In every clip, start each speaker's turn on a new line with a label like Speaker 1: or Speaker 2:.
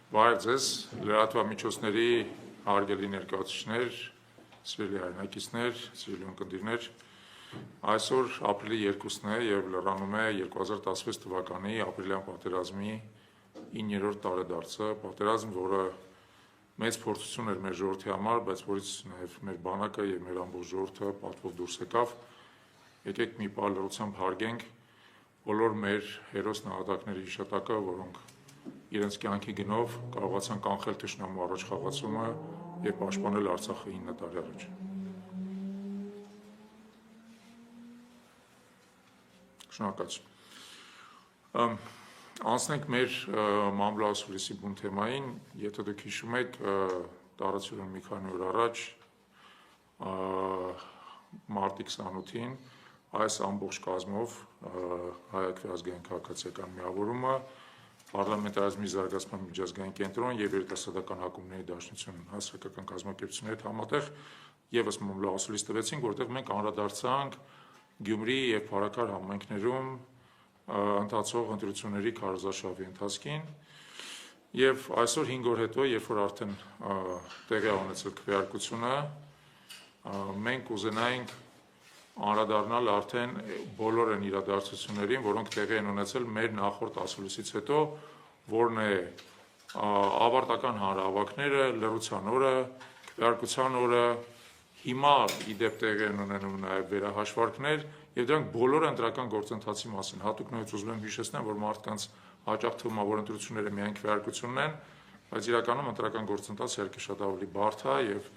Speaker 1: Բարև ձեզ, լրատվամիջոցների հարգելի ներկայացուցիչներ, սիրելի հայրենակիցներ, սիրելի ունկնդիրներ, այսօր ապրիլի 2-ն է և լրանում է 2016 թվականի ապրիլյան պատերազմի 9-րդ տարեդարձը, պատերազմ, որը մեծ փորձություն էր մեր ժողովրդի համար, բայց որից նաև մեր բանակը և մեր ամբողջ ժողովուրդը պատվով դուրս եկավ։ Եկեք մի պահ լռությամբ հարգենք բոլոր մեր հերոս նահատակների հիշատակը, որոնք իրենց կյանքի գնով կարողացան կանխել թշնամու առաջխաղացումը և պաշտպանել Արցախը 9 տարի առաջ։ Շնորհակալություն։ Անցնենք մեր մամլոասուլիսի բուն թեմային, եթե դուք հիշում եք, տարածյուն մի քանի օր առաջ մարտի 28-ին այս ամբողջ կազմով Հայ ազգային քաղաքացիական միավորումը, Պարլամենտարիզմի զարգացման միջազգային կենտրոն և երիտասարդական հակումների դաշնություն հասարակական կազմակերպությունների հետ համատեղ ևս մամլոասուլիս տվեցինք, որտեղ մենք անդրադարձանք Գյումրի և Փարաքար համայնքներում ընթացող ընտրությունների քարոզարշավի ընթացքին և այսօր 5 օր հետո, երբ որ արդեն տեղի ունեցել քվեարկությունը, մենք ուզենայինք անդրադառնալ արդեն բոլոր այն իրադարձություններին, որոնք տեղի են ունեցել մեր նախորդ ասուլիսից հետո, որն է ավարտական հանրահավաքները, լռության օրը, քվեարկության օրը, հիմա իդեպ տեղի են ունենում նաև վերահաշվարկներ և դրանք բոլորը ընտրական գործընթացի մասին։ Հատուկ նույնիսկ ուզում եմ հիշեցնել, որ մարդկանց հաճախ թվում է, որ ընտրությունները միայն քվեարկությունն են, բայց իրականում ընտրական գործընթացը իհարկե շատ ավելի բարդ է և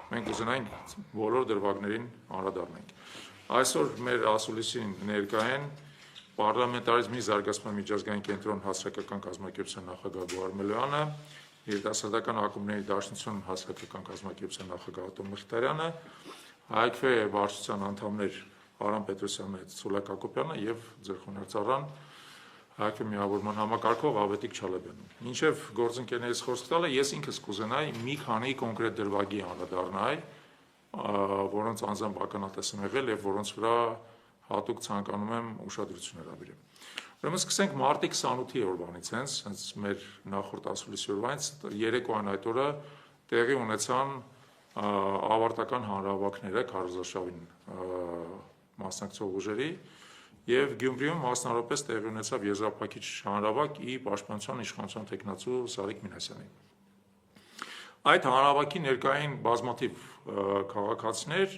Speaker 1: մենք ուզենայինք բոլոր դրվագներին անդրադառնանք։ Այսօր մեր ասուլիսին ներկա են Պարլամենտարիզմի զարգացման միջազգային կենտրոն հասարակական կազմակերպության նախագահ Գոհար Մելոյանը, երիտասարդական հակումների դաշնություն հասարակական կազմակերպության նախագահ Ատոմ Մխիթարյանը, Հայքվե վարչության անդամներ Արամ Պետրոսյանը, Սոլակ Հակոբյանը և ձեր խոնարհածառան Հայքվե միավորման համակարգող Ավետիք Չալեբյանը։ Մինչև գործընկերներից խոսք տալը, ես ինքս կուզենայի մի քանի կոնկրետ դրվագի անդրադառնալ, որոնց անձամբ ականատես եմ եղել և որոնց վրա հատուկ ցանկանում եմ ուշադրություն հրավիրել։ Ուրեմն սկսենք մարտի 28-ի օրվանից, հենց մեր նախորդ ասուլիսի օրվանից, երեկոյան այդ օրը տեղի ունեցան ավարտական հանրահավաքները քարոզարշավին մասնակցող ուժերի և Գյումրիում մասնավորապես տեղի ունեցավ եզրափակիչ հանրահավաք ի պաշտպանության իշխանության թեկնածու Սարիկ Մինասյանի։ Այդ հանրահավաքի ներկա էին բազմաթիվ քաղաքացիներ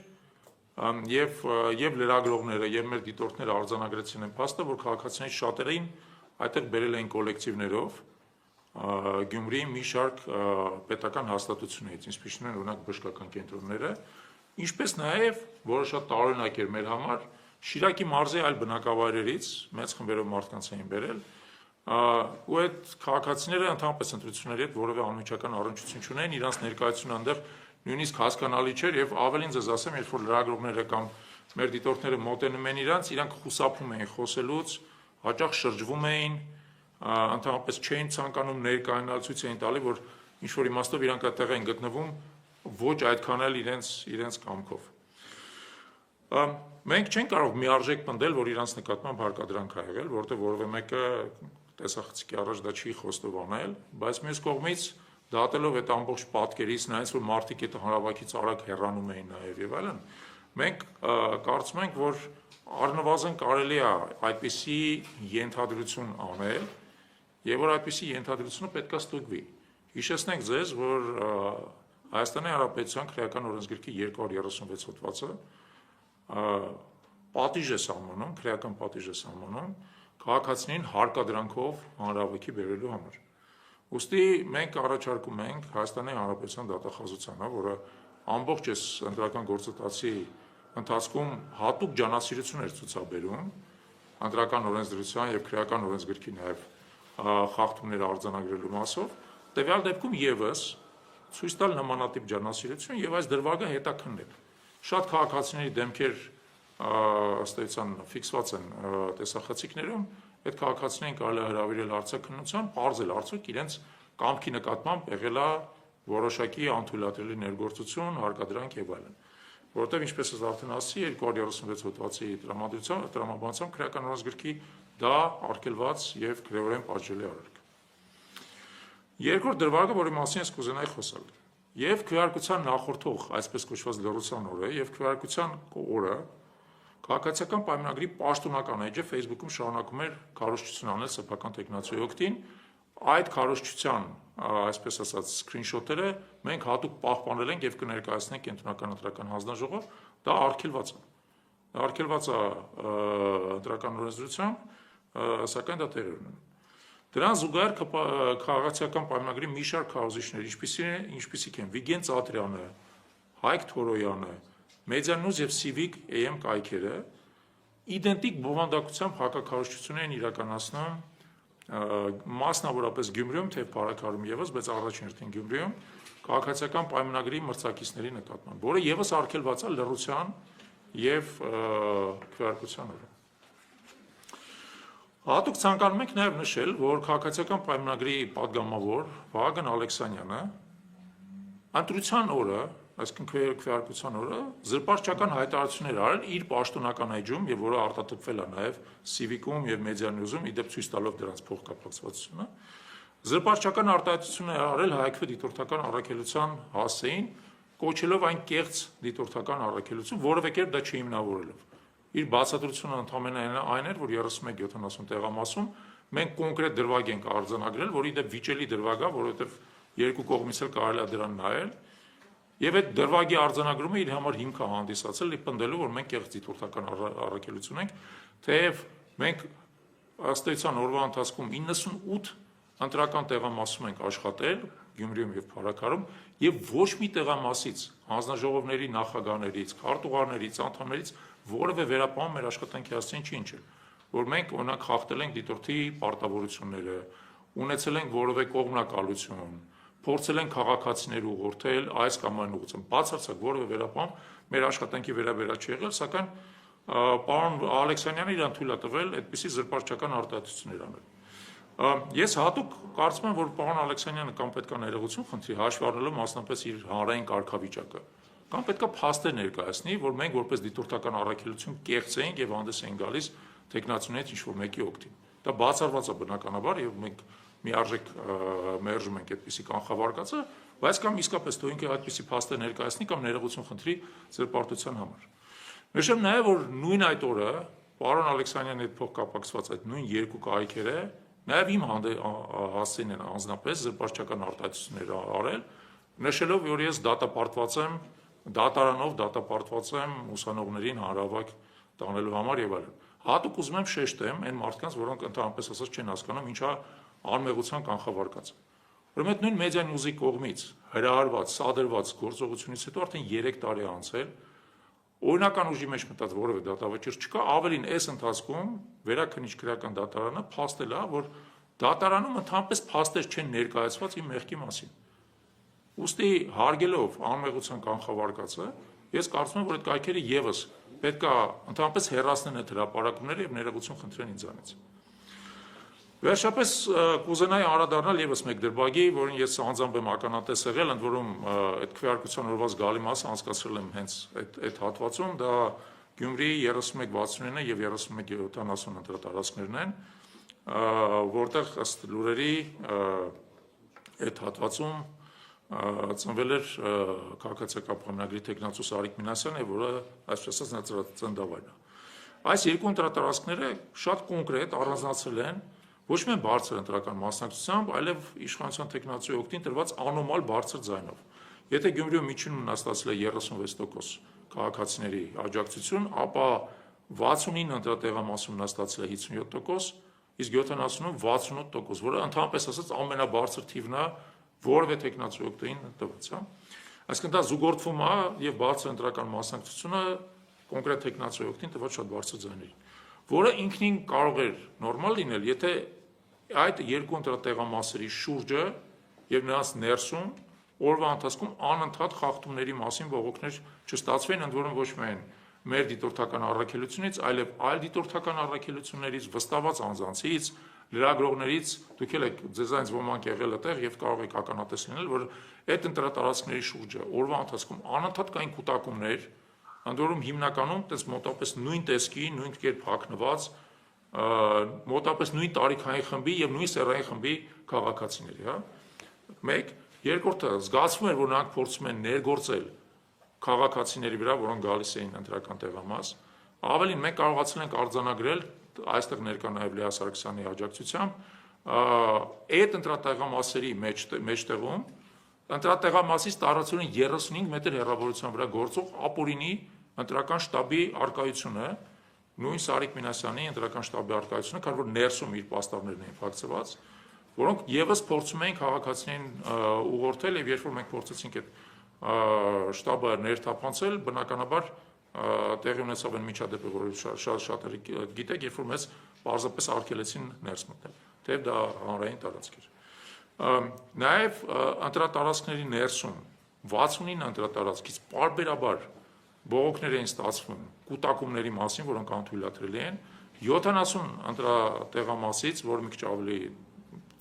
Speaker 1: և լրագրողները և մեր դիտորդները արձանագրեցին այն փաստը, որ քաղաքացիներից շատերին այդտեղ բերել էին կոլեկտիվներով Գյումրիի մի շարք պետական հաստատություններից, ինչպիսին են օրինակ բժշկական կենտրոնները, ինչպես նաև, որը շատ տարօրինակ էր մեր համար, Շիրակի մարզի այլ բնակավայրերից մեծ խմբերով մարդկանց էին բերել, ու այդ քաղաքացիները ընդհանրապես ընտրությունների հետ որևէ անմիջական առնչություն չունեն, իրանց ներկայությունը այնտեղ նույնիսկ հասկանալի չէր և ավելին ձեզ ասեմ, երբ որ լրագրողները կամ մեր դիտորդները մոտենում են իրանք խուսափում էին խոսելուց, հաճախ շրջվում էին, ընդհանրապես չէին ցանկանում ներկայանալ, ցույց էին տալի, որ ինչ-որ իմաստով իրանք այդտեղ են գտնվում ոչ այդքան էլ իրենց կամքով։ Մենք չենք կարող միարժեք պնդել, որ իրանց նկատմամբ հարկադրանք ա եղել, որովհետև որևէ մեկը տեսախցիկի առաջ դա չի խոստովանել, բայց մյուս կողմից դատելով այդ ամբողջ պատկերից, նայած որ մարդիկ այդ հանրահավաքից արագ հեռանում էին նաև եւ այլն, մենք կարծում ենք, որ առնվազն կարելի է այդպիսի ենթադրություն անել եւ որ այդպիսի ենթադրությունը պետք է ստուգվի։ Հիշեցնենք ձեզ, որ Հայաստանի Հանրապետության քրեական օրենսգրքի 236 հոդվածը պատիժ է սահմանում, քրեական պատիժ է սահմանում քաղաքացիներին հարկադրանքով հանրահավաքի բերելու համար։ Ուստի մենք առաջարկում ենք Հայաստանի Հանրապետության դատախազությանը, որը ամբողջ այս ընտրական գործընթացի ընթացքում հատուկ ջանասիրություն էր ցուցաբերում ընտրական օրենսդրության եւ քրեական օրենսգրքի նաեւ խախտումներ արձանագրելու մասով, տվյալ դեպքում եւս ցույց տալ նմանատիպ ջանասիրություն եւ այս դրվագը հետաքննել։ Շատ քաղաքացիների դեմքեր ըստ էության ֆիքսված են տեսախցիկներում, այդ քաղաքացիներին կարելի է հրավիրել հարցաքննության, պարզել արդյոք իրենց կամքի նկատմամբ եղել է որոշակի անթույլատրելի ներգործություն, հարկադրանք եւ այլն։ որովհետև ինչպես ես արդեն ասացի, 236 հոդվածի տրամաբանությամբ քրեական օրենսգրքի դա արգելված եւ գրեորեն պատժելի արարք։ Երկրորդ դրվագը, որի մասին ես կուզենայի խոսալ, եւ քվեարկության նախորդող, այսպես կոչված լռության օրը եւ քվեարկության օրը քաղաքացիական պայմանագրի պաշտոնական էջը Facebook-ում շարունակում էր քարոզչություն անել սեփական տեխնացուի օգտին։ Այդ քարոզչության, այսպես ասած, սկրինշոթերը մենք հատուկ պահպանել ենք եւ կներկայացնենք Կենտրոնական ընտրական հանձնաժողով, դա արգելված է։ Արգելված է ընտրական օրենսդրությամբ, սակայն դա տերեր ունի։ Դրան զուգահեռ քաղաքացիական պայմանագրի մի շարք քարոզիչներ, ինչպիսիք են Վիգեն Ծատրյանը, Հայկ Թորոյանը, Մեդիանյուզ եւ Civic AM կայքերը, իդենտիկ բովանդակությամբ հակաքարոզչություններ են իրականացնում մասնավորապես Գյումրիում, թե Փարաքարում եւս, բայց առաջին հերթին Գյումրիում քաղաքացիական պայմանագրի մրցակիցների նկատմամբ, որը եւս արգելված է լռության եւ քվեարկության օրը։ Հատուկ ցանկանում ենք նաեւ նշել, որ քաղաքացիական պայմանագրի падգամավոր Վահագն Ալեքսանյանը ընտրության օրը, այսինքն քվեարկության օրը, զրպարտչական հայտարարություններ արել իր պաշտոնական էջում եւ որը արտադրվել է նաեւ Civic-ում եւ Մեդիանյուզում, իդեպ ցույց տալով դրանց փոխկապակցվածությունը, զրպարտչական արտահայտություններ արել հայաքվե դիտորդական առաքելության հասցեին, կոչելով այն կեղծ դիտորդական առաքելություն, որովե կերպ դա չհիմնավորելով։ Իր բացատրությունը ընդհանրապես այն էր, որ 31-70 տեղամասում մենք կոնկրետ դրվագ ենք արձանագրել, որի դեպ վիճելի դրվագ է, որովհետև երկու կողմից էլ կարելի է դրան նայել, եւ այդ դրվագի արձանագրումը իր համար հիմք է հանդիսացել պնդելու, որ մենք կեղծ դիտորդական առաքելություն ենք, թեև մենք ըստ էության օրվա ընթացքում 98 ընտրական տեղամասում ենք աշխատել Գյումրիում եւ Փարաքարում եւ ոչ մի տեղամասից հանձնաժողովների նախագահներից, քարտուղարներից, անդամներից որևէ վերապահում մեր աշխատանքի հասցեին չի ընչել, որ մենք օրինակ խախտել ենք դիտորդի պարտավորությունները, ունեցել ենք որևէ կողմնակալություն, փորձել ենք քաղաքացիներ ուղղորդել այս կամ այն ուղղությամբ, բացարձակ որևէ վերապահում մեր աշխատանքի վերաբերած չի եղել, սակայն պարոն Ալեքսանյանը իրան թույլ է տվել այդպիսի զրպարտչական արտահայտություններ անել։ Ես հատուկ կարծում եմ, որ պարոն Ալեքսանյանը կամ պետք է ներողություն խնդրի հաշվի առնելով մասնապես իր հանրային կարգավիճակը, կամ պետք է փաստեր ներկայացնի, որ մենք որպես դիտորդական առաքելություն կեղծ էինք եւ հանդես էին գալիս տեխնացուներից ինչ-որ մեկի օգտին։ Դա բացառված է բնականաբար եւ մենք միարժեք մերժում ենք այդպիսի կանխավարկածը, բայց կամ իսկապես թող ինքը այդպիսի փաստեր ներկայացնի կամ ներողություն խնդրի զրպարտության համար։ Նշեմ նաեւ, որ նույն այդ օրը պարոն Ալեքսանյանի հետ փոխկապակցված այդ նույն երկու կայքերը նաեւ իմ հասցեին են անձնապես զրպարտչական արտահայտություններ արել, նշելով, որ ես դատապարտված եմ, դատարանով դատապարտված եմ ուսանողներին հանրավայք տանելու համար եւ այլն։ Հատուկ ուզում եմ շեշտեմ այն մարդկանց, որոնք ընդհանրապես ասած չեն հասկանում ինչա անմեղության կանխավարկածը։ Ուրեմն այդ նույն Մեդիանյուզի կողմից հրահարված, սադրված գործողությունից հետո արդեն 3 տարի անցել, օրինական ուժի մեջ մտած որևէ դատավճիռ չկա, ավելին այս ընթացքում վերաքննիչ քրեական դատարանը փաստել է, որ դատարանում ընդհանրապես փաստեր չեն ներկայացված իմ մեղքի մասին։ Ուստի հարգելով անմեղության կանխավարկածը, ես կարծում եմ, որ այդ կայքերը եւս պետք է ընդհանրապես հեռացնեն այդ հրապարակումները եւ ներողություն խնդրեն ինձանից։ Վերջապես կուզենայի անդրադառնալ եւս մեկ դրվագի, որին ես անձամբ եմ ականատես եղել, ընդ որում այդ քվեարկության օրվա զգալի մասը անցկացրել եմ հենց այդ հատվածում, դա Գյումրիի 3169 եւ 3170 ընտրատարածքներն են, որտեղ ըստ լուրերի այդ հատվածում ծնվել էր քաղաքացիական պայմանագրի տեխնացու Սարիկ Մինասյանը, որը այսպես ասած ծննդավայրն է։ Այս երկու ընտրատարածքները շատ կոնկրետ առանձնացել են ոչ միայն բարձր ընտրական մասնակցությամբ, այլև իշխանության տեխնացուի օգտին տրված անոմալ բարձր ձայնով։ Եթե Գյումրիում միջինում ստացել է 36% քաղաքացիների աջակցություն, ապա 69 ընտրատեղամասում ստացել է 57%, իսկ 70-ում 68%, որը ընդհանրապես ասած ամենաբարձր թիվն է, որևէ տեխնացուի օգտին տված է։ Այսինքն դա զուգորդվում է եւ բարձր ընտրական մասնակցությունը կոնկրետ տեխնացուի օգտին տված շատ բարձր ձայների, որը ինքնին կարող էր նորմալ լինել, եթե այդ երկու ընտրատեղամասերի շուրջը եւ նրանց ներսում օրվա ընթացքում անընդհատ խախտումների մասին բողոքներ չստացվեն, ընդ որում ոչ միայն մեր դիտորդական առաքելությունից, այլև այլ դիտորդական առաքելություններից, վստահված անձանցից, լրագրողներից, դուք էլ եք ձեզանից ոմանք եղել այդտեղ եւ կարող եք ականատես լինել, որ այդ ընտրատարածքների շուրջը օրվա ընթացքում անընդհատ կային կուտակումներ, ընդ որում հիմնականում տես մոտապես նույն տեսքի, նույն կերպ հագնված, մոտապես նույն տարիքային խմբի եւ նույն սեռային խմբի քաղաքացիների, հա։ Մեկ, երկրորդը զգացվում էր, որ նրանք փորձում են ներգործել քաղաքացիների վրա, որոնք գալիս էին ընտրական տեղամաս, ավելին մենք կարողացել ենք արձանագրել այստեղ ներկա նաև Լեա Սարգսյանի աջակցությամբ այդ ընտրատեղամասերի մեջտեղում ընտրատեղամասից տարածորեն 35 մետր հեռավորության վրա գործող ապօրինի ընտրական շտաբի արկայությունը, նույն Սարիկ Մինասյանի ընտրական շտաբի արկայությունը, քանի որ ներսում իր պաստառներն էին փակցված, որոնք եւս փորձում էին քաղաքացիներին ուղղորդել, եւ երբ որ մենք փորձեցինք այդ շտաբը ներթափանցել, բնականաբար տեղի ունեցավ այն միջադեպը, որը շատերը գիտեք, երբ որ մեզ պարզապես արգելեցին ներս մտնել, թեև դա հանրային տարածք էր։ Նաև ընտրատարածքների ներսում 69 ընտրատարածքից պարբերաբար բողոքներ էին ստացվում կուտակումների մասին, որոնք անթույլատրելի են, 70 ընտրատեղամասից, որը մի քիչ ավելի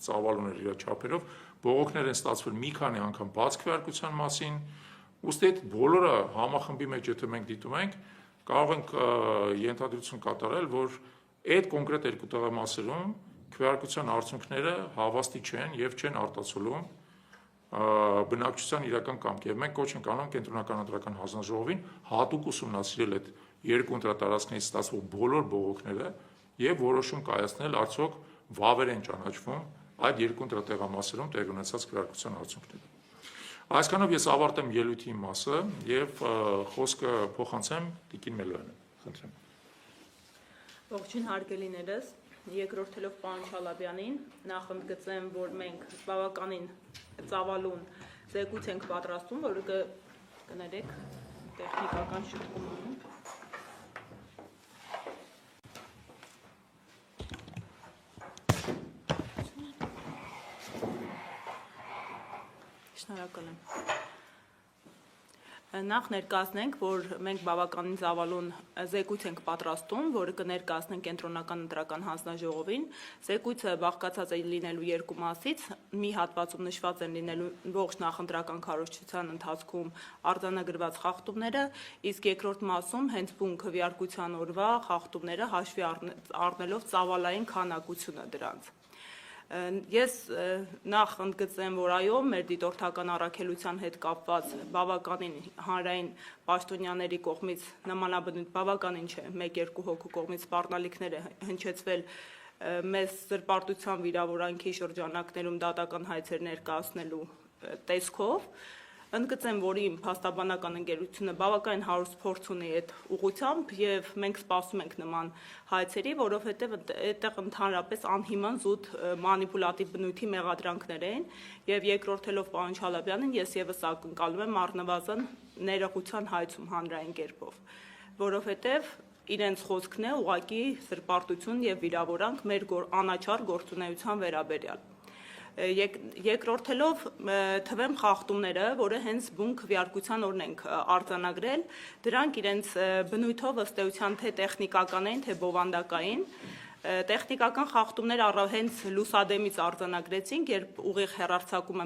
Speaker 1: ծավալուն էր իր չափերով, բողոքներ են ստացվել մի քանի անգամ բաց քվեարկության մասին, ուստի այդ բոլորը համախմբի մեջ, եթե մենք դիտում ենք, կարող ենք ենթադրություն կատարել, որ այդ կոնկրետ երկու տեղամասերում քվեարկության արդյունքները հավաստի չեն եւ չեն արտացոլում բնակչության իրական կամք, եւ մենք կոչ ենք անում կենտրոնական ընտրական հանձնաժողովին հատուկ ուսումնասիրել այդ երկու ընտրատարածքներից ստացվող բոլոր բողոքները եւ որոշում կայացնել արդյոք վավեր են ճանաչվում այդ երկու ընտրատեղամասերում տեղի ունեցած քվեարկության արդյունքները։ Այսքանով ես ավարտեմ ելույթի մասը եւ խոսքը փոխանցեմ Տիկին Մելոյանին։ Խնդրեմ։
Speaker 2: Ողջույն հարգելիներս, երկրորդելով պարոն Շալաբյանին, նախ ընդգծեմ, որ մենք բավականին ծավալուն զեկույց ենք պատրաստում, որը կներեք տեխնիկական շփում։ Շնորհակալ եմ։ Նախ ներկայացնենք, որ մենք բավականին ծավալուն զեկույց ենք պատրաստում, որը կներկայացնենք կենտրոնական ընտրական հանձնաժողովին։ Զեկույցը բաղկացած է լինելու երկու մասից, մի հատվածում նշված են լինելու ողջ նախընտրական քարոզչության ընթացքում արձանագրված խախտումները, իսկ երկրորդ մասում հենց բուն քվեարկության օրվա խախտումները հաշվի առնելով ծավալային քանակությունը դրանց։ Ես նախ ընդգծեմ, որ այո, մեր դիտորդական առաքելության հետ կապված բավականին հանրային պաշտոնյաների կողմից նմանաբնույթ բավականին չէ, 1-2 հոգու կողմից սպառնալիքները հնչեցվել մեզ զրպարտության վիրավորանքի շրջանակներում դատական հայցեր ներկայացնելու տեսքով, ընդգծեմ, որ իմ փաստաբանական ընկերությունը բավականին հարուստ փորձ ունի այդ ուղղությամբ եւ մենք սպասում ենք նման հայցերի, որովհետեւ այդտեղ ընդհանրապես անհիմն զուտ մանիպուլատիվ բնույթի մեղադրանքներ են եւ երկրորդելով պարոն Շալաբյանին ես եւս ակնկալում եմ առնվազն ներողության հայցում հանրային կերպով, որովհետեւ իրենց խոսքն է ուղղակի զրպարտություն եւ վիրավորանք մեր անաչառ գործունեության վերաբերյալ։ Երկրորդելով թվեմ խախտումները, որը հենց բուն քվեարկության օրն ենք արձանագրել, դրանք իրենց բնույթով ըստ էության թե տեխնիկական են, թե բովանդակային, տեխնիկական խախտումները հենց լուսադեմից արձանագրեցինք, երբ ուղիղ հեռարձակումը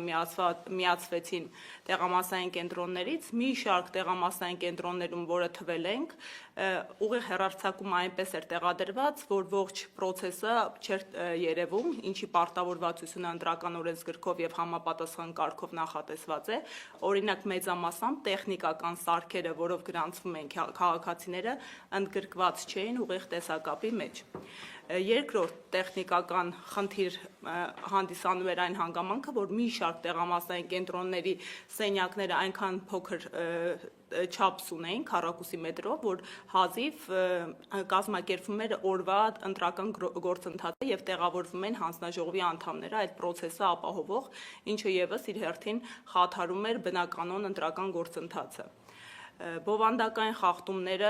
Speaker 2: միացվեցին տեղամասային կենտրոններից, մի շարք տեղամասային կենտրոններում, որը թվել ենք, ուղիղ հեռարձակումը այնպես էր տեղադրված, որ ողջ պրոցեսը չէր երևում, ինչի պարտավորվածությունը ընտրական օրենսգրքով եւ համապատասխան կարգով նախատեսված է, օրինակ մեծամասամբ տեխնիկական սարքերը, որով գրանցվում են քաղաքացիները, ընդգրկված չէին ուղիղ տեսակապի մեջ։ Երկրորդ տեխնիկական խնդիր հանդիսանում էր այն հանգամանքը, որ մի շարք տեղամասային կենտրոնների սենյակները այնքան փոքր չափս ունեին, քառակուսի մետրով, որ հազիվ կազմակերպվում էր օրվա ընտրական գործընթացը եւ տեղավորվում են հանձնաժողովի անդամները այդ process-ը ապահովող, ինչը եւս իր հերթին խաթարում էր բնականոն ընտրական գործընթացը։ Բովանդակային խախտումները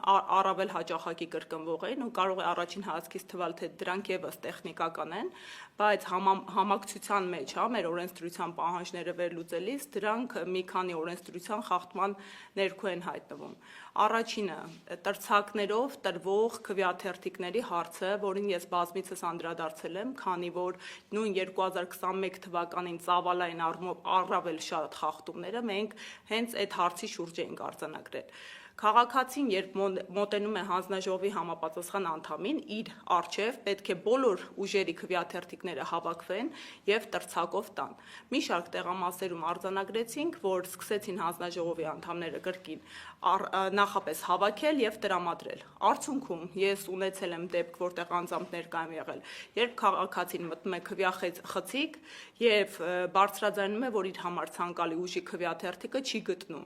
Speaker 2: առավել հաճախակի կրկնվող են ու կարող է առաջին հայացքից թվալ, թե դրանք եւս տեխնիկական են, բայց համակցության մեջ, մեր օրենսդրության պահանջները վերլուծելիս դրանք մի քանի օրենսդրության խախտման ներքո են հայտնվում։ Առաջինը տրցակներով տրվող քվեաթերթիկների հարցը, որին ես բազմիցս անդրադարձել եմ, քանի որ նույն 2021 թվականին ծավալային առումով առավել շատ խախտումները մենք հենց այդ հարցի շուրջ ենք արձանագրել։ Քաղաքացին, երբ մոտենում է հանձնաժողովի համապատասխան անդամին, իր առջև պետք է բոլոր ուժերի քվեաթերթիկները հավաքվեն եւ տրցակով տան։ Մի շարք տեղամասերում արձանագրեցինք, որ սկսեցին հանձնաժողովի անդամները կրկին նախապես հավաքել եւ տրամադրել։ Արդյունքում ես ունեցել եմ դեպք, որտեղ անձամբ ներկա եմ եղել, երբ քաղաքացին մտնում է քվեախցիկ եւ բարձրաձայնում է, որ իր համար ցանկալի ուժի քվեաթերթիկը չի գտնում։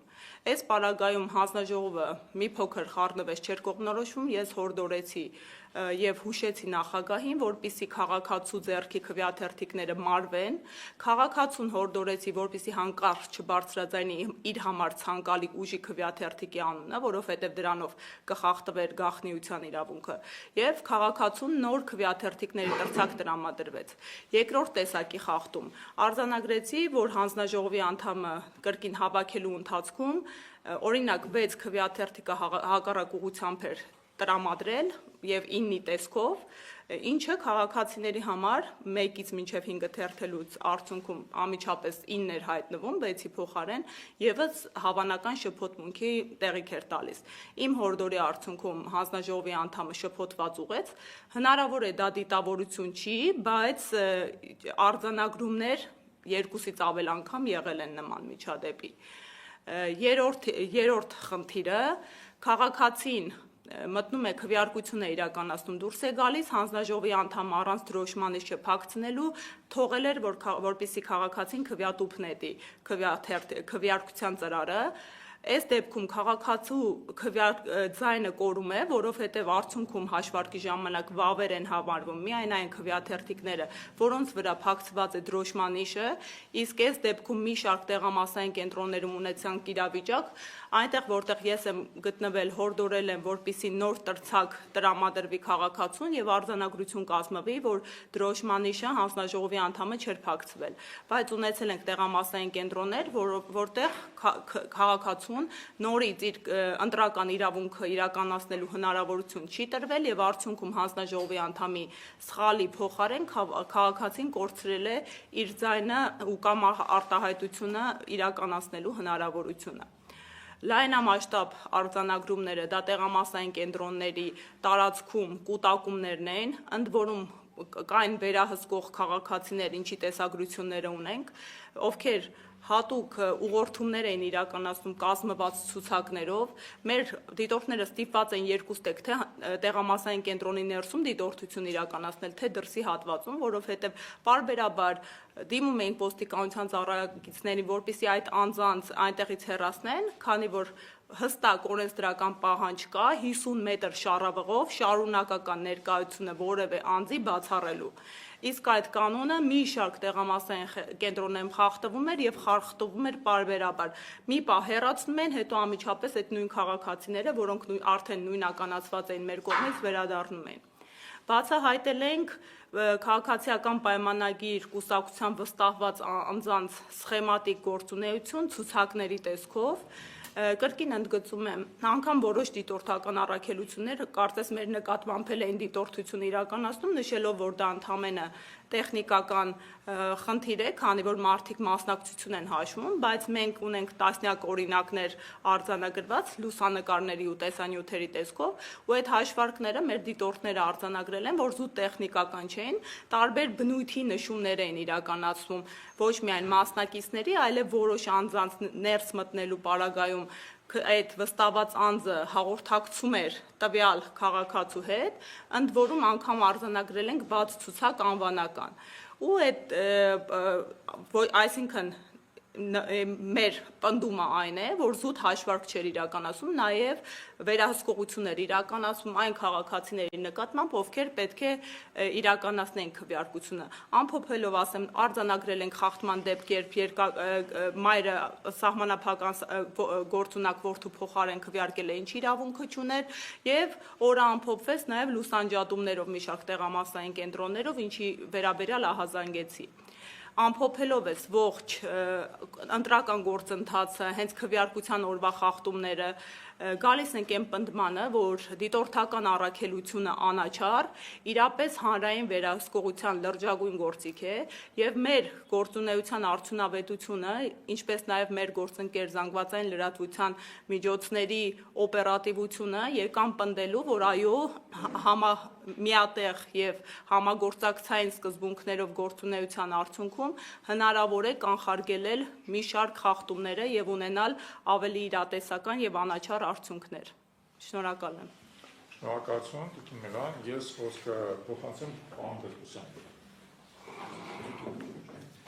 Speaker 2: Այս պարագայում հանձնաժողովը մի փոքր խառնվեց, չէր կողմնորոշվում, ես հորդորեցի եւ հուշեցի նախագահին, որպիսի քաղաքացու ձեռքի քվեաթերթիկները մարվեն, քաղաքացուն հորդորեցի, որպիսի հանկարծ չբարձրաձայնի իր համար ցանկալի ուժի քվեաթերթիկի անունը, որովհետեւ դրանով կխախտվեր գաղտնիության իրավունքը, եւ քաղաքացուն նոր քվեաթերթիկների տրցակ տրամադրվեց։ Երկրորդ տեսակի խախտում արձանագրեցի, որ հանձնաժողովի անդամը կրկին հավաքելու ընթացքում օրինակ 6 քվեաթերթիկը հակառակ ուղղությամբ էր տրամադրել եւ 9-ի տեսքով, ինչը քաղաքացիների համար 1-ից մինչև 5 թերթելուց արդյունքում անմիջապես 9 էր հայտնվում, 6-ի փոխարեն եւս հավանական շփոթմունքի տեղիք էր տալիս։ Իմ հորդորի արդյունքում հանձնաժողովի անդամը շփոթված ուղեց, հնարավոր է դա դիտավորություն չի, բայց արձանագրումներ 2-ից ավել անգամ եղել են նման միջադեպի։ Երրորդ խնդիրը քաղաքացին մտնում է քվեարկություն է իրականացնում, դուրս է գալիս, հանձնաժողովի անդամը առանց դրոշմանից չփակցնելու թողել էր, որպեսզի քաղաքացին քվեատուփ նետի քվեարկության ծրարը։ Այս դեպքում քաղաքացու ձայնը կորում է, որովհետև արդյունքում հաշվարկի ժամանակ վավեր են համարվում միայն այն քվեաթերթիկները, որոնց վրա փակցված է դրոշմանիշը, իսկ այս դեպքում մի շարք տեղամասային կենտրոններում ունեցանք իրավիճակ, այնտեղ որտեղ ես եմ գտնվել, հորդորել եմ, որպեսզի նոր տրցակ տրամադրվի քաղաքացուն եւ արձանագրություն կազմվի, որ դրոշմանիշը հանձնաժողովի անդամը չէր փակցվել, բայց ունեցել ենք տեղամասային կենտրոններ, որտեղ քաղաքացու նորից իր ընտրական իրավունքը իրականացնելու հնարավորություն չի տրվել եւ արդյունքում հանձնաժողովի անդամի սխալի փոխարեն քաղաքացին կորցրել է իր ձայնը ու կամ արտահայտությունը իրականացնելու հնարավորությունը։ Լայնամասշտաբ արձանագրումները դա տեղամասային կենտրոնների տարածքում կուտակումներն են, ընդ որում կային վերահսկող քաղաքացիներ, ինչի տեսագրությունները ունենք, ովքեր հատուկ ուղղորդումներ էին իրականացնում կազմված ցուցակներով, մեր դիտորդները ստիպված են երկուստեք թե տեղամասային կենտրոնի ներսում դիտորդություն իրականացնել, թե դրսի հատվածում, որովհետև պարբերաբար դիմում էին ոստիկանության ծառայակիցներին, որպեսզի այդ անձանց այնտեղից հեռացնեն, քանի որ հստակ օրենսդրական պահանջ կա 50 մետր շառավղով շարունակական ներկայությունը որևէ անձի բացառելու։ Իսկ այդ կանոնը մի շարք տեղամասային կենտրոններում խախտվում էր եւ խախտվում էր պարբերաբար։ Մի պահ հեռացնում են, հետո անմիջապես այդ նույն քաղաքացիները, որոնք արդեն նույնականացված էին մեր կողմից, վերադառնում են։ Բացահայտել ենք քաղաքացիական պայմանագիր կուսակցության վստահված անձանց սխեմատիկ գործունեություն ցուցակների տեսքով, կրկին ընդգծում եմ, անգամ որոշ դիտորդական առաքելություններ կարծես մեր նկատմամբ էին դիտորդություն իրականացնում, նշելով, որ դա ընդամենը տեխնիկական խնդիր է, քանի որ մարդիկ մասնակցություն են հաշվում, բայց մենք ունենք տասնյակ օրինակներ արձանագրված լուսանկարների ու տեսանյութերի տեսքով, ու այդ հաշվարկները մեր դիտորդները արձանագրել են, որ զուտ տեխնիկական չէին, տարբեր բնույթի նշումներ էին իրականացվում ոչ միայն մասնակիցների, այլև որոշ անձանց ներս մտնելու պարագայում այդ վստահված անձը հաղորդակցում էր տվյալ քաղաքացու հետ, ընդ որում անգամ արձանագրել ենք բաց ցուցակ անվանական։ Ու այդ այսինքն մեր պնդումը այն է, որ զուտ հաշվարկ չէր իրականացում, նաև վերահսկողություններ իրականացում այն քաղաքացիների նկատմամբ, ովքեր պետք է իրականացնեն քվեարկությունը։ Ամփոփելով ասեմ, արձանագրել ենք խախտման դեպքեր, երբ մայրը սահմանափական գործունակ որդու փոխարեն քվեարկել է, ինչ իրավունքը չուներ, եւ օրը ամփոփվեց նաև լուսանջատումներով մի շարք տեղամասային կենտրոններով, ինչի վերաբերյալ ահազանգեցի։ Ամփոփելով ես ողջ ընտրական գործընթացը, հենց քվեարկության օրվա խախտումները, գալիս ենք այն պնդմանը, որ դիտորդական առաքելությունը անաչառ, իրապես հանրային վերահսկողության լրջագույն գործիք է եւ մեր գործունեության արդյունավետությունը, ինչպես նաեւ մեր գործընկեր զանգվածային լրատվության միջոցների օպերատիվությունը եկան պնդելու, որ այո, միատեղ եւ համագործակցային սկզբունքներով գործունեության արդյունքում հնարավոր է կանխարգելել մի շարք խախտումները եւ ունենալ ավելի իրատեսական եւ անաչառ արդյունքներ։ Շնորհակալ եմ։
Speaker 1: Շնորհակալություն, Տիկին Միրան, ես խոսքը փոխանցեմ պարոն Պետրոսյանին։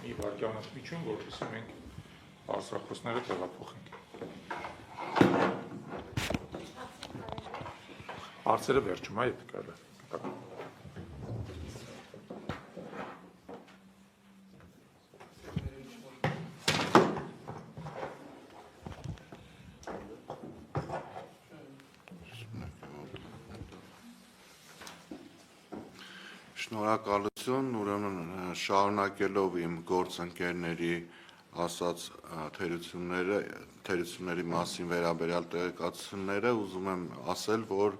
Speaker 1: Մի վարքյանոց միջում, որպեսզի մենք բարձրախոսները տեղափոխենք։ Հարցերը վերջում, եթե կարելի է։
Speaker 3: Շնորհակալություն, ուրեմն շարունակելով իմ գործընկերների ասած թերությունների մասին վերաբերյալ տեղեկացությունները, ուզում եմ ասել, որ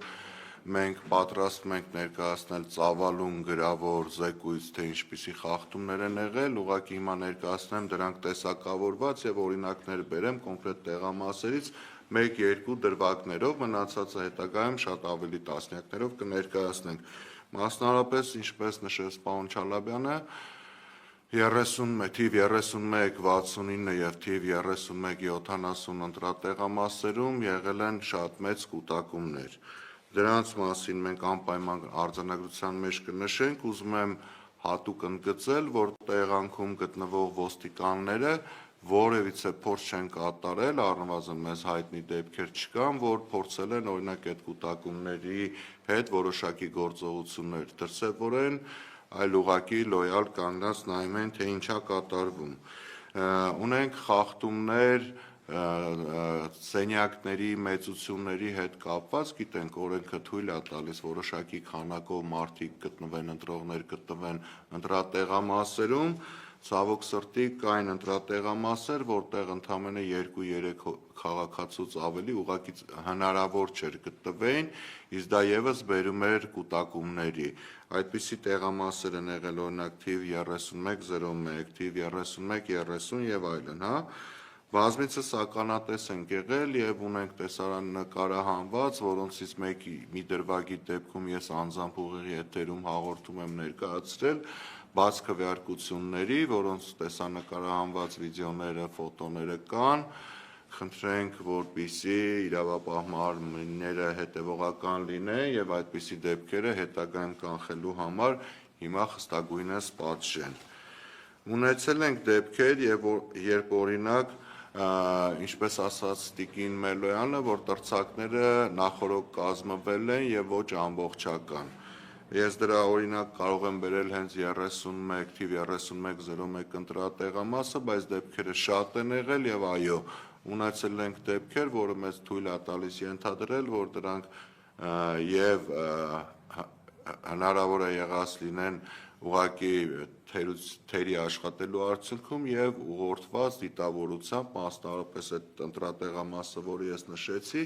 Speaker 3: մենք պատրաստվում ենք ներկայացնել ծավալուն գրավոր զեկույց, թե ինչպիսի խախտումներ են եղել, ուղղակի հիմա ներկայացնեմ դրանք տեսակավորված եւ օրինակներ բերեմ կոնկրետ տեղամասերից 1-2 դրվագներով, մնացածը հետագայում շատ ավելի տասնյակներով կներկայացնենք։ Մասնավորապես, ինչպես նշեց պարոն Չալաբյանը, թիվ 31, 69 եւ թիվ 31, 70 ընտրատեղամասերում եղել են շատ մեծ կուտակումներ։ Դրանց մասին մենք անպայման արձանագրության մեջ կնշենք, ուզում եմ հատուկ ընդգծել, որ տեղանքում գտնվող ոստիկանները որևիցե փորձ չեն կատարել, առնվազն մեզ հայտնի դեպքեր չկան, որ փորձել են օրինակ այդ կուտակումների հետ որոշակի գործողություններ դրսևորեն, այլ ուղղակի լոյալ կանգնած նայում են, թե ինչա կատարվում։ Ունենք խախտումներ սենյակների մեծությունների հետ կապված, գիտենք օրենքը թույլ է տալիս որոշակի քանակով մարդիկ գտնվեն, ընտրողներ գտնվեն ընտրատեղամասերում, ցավոք սրտի կային ընտրատեղամասեր, որտեղ ընդամենը 2-3 քաղաքացուց ավելի ուղղակի հնարավոր չէր գտնվեին, իսկ դա եւս բերում էր կուտակումների։ Այդպիսի տեղամասեր են եղել օրինակ թիվ 3101, թիվ 3130 եւ այլն, հա։ Բազմիցս ականատես ենք եղել եւ ունենք տեսարան նկարահանված, որոնցից մի դրվագի դեպքում ես անձամբ ուղիղ եթերում հաղորդում եմ ներկայացրել բաց քվեարկությունների, որոնց տեսանկարահանված վիդեոները, ֆոտոները կան, խնդրենք, որպեսզի իրավապահ մարմինները հետևողական լինեն եւ այդպիսի դեպքերը հետագայում կանխելու համար հիմա խստագույնս պատժեն։ Ունեցել ենք դեպքեր, երբ օրինակ ինչպես ասաց Տիկին Մելոյանը, որ տրցակները նախորոք կազմվել են եւ ոչ ամբողջական։ Ես դրա օրինակ կարող եմ բերել հենց 31 թիվ 3101 ընտրատեղամասը, բայց դեպքերը շատ են եղել եւ այո, ունեցել ենք դեպքեր, որը մեզ թույլ է տալիս ենթադրել, որ դրանք եւ հնարավոր է եղած լինեն ուղղակի թերի աշխատելու արդյունքում եւ ուղղորդված դիտավորությամբ, մասնավորապես այդ ընտրատեղամասը, որը ես նշեցի,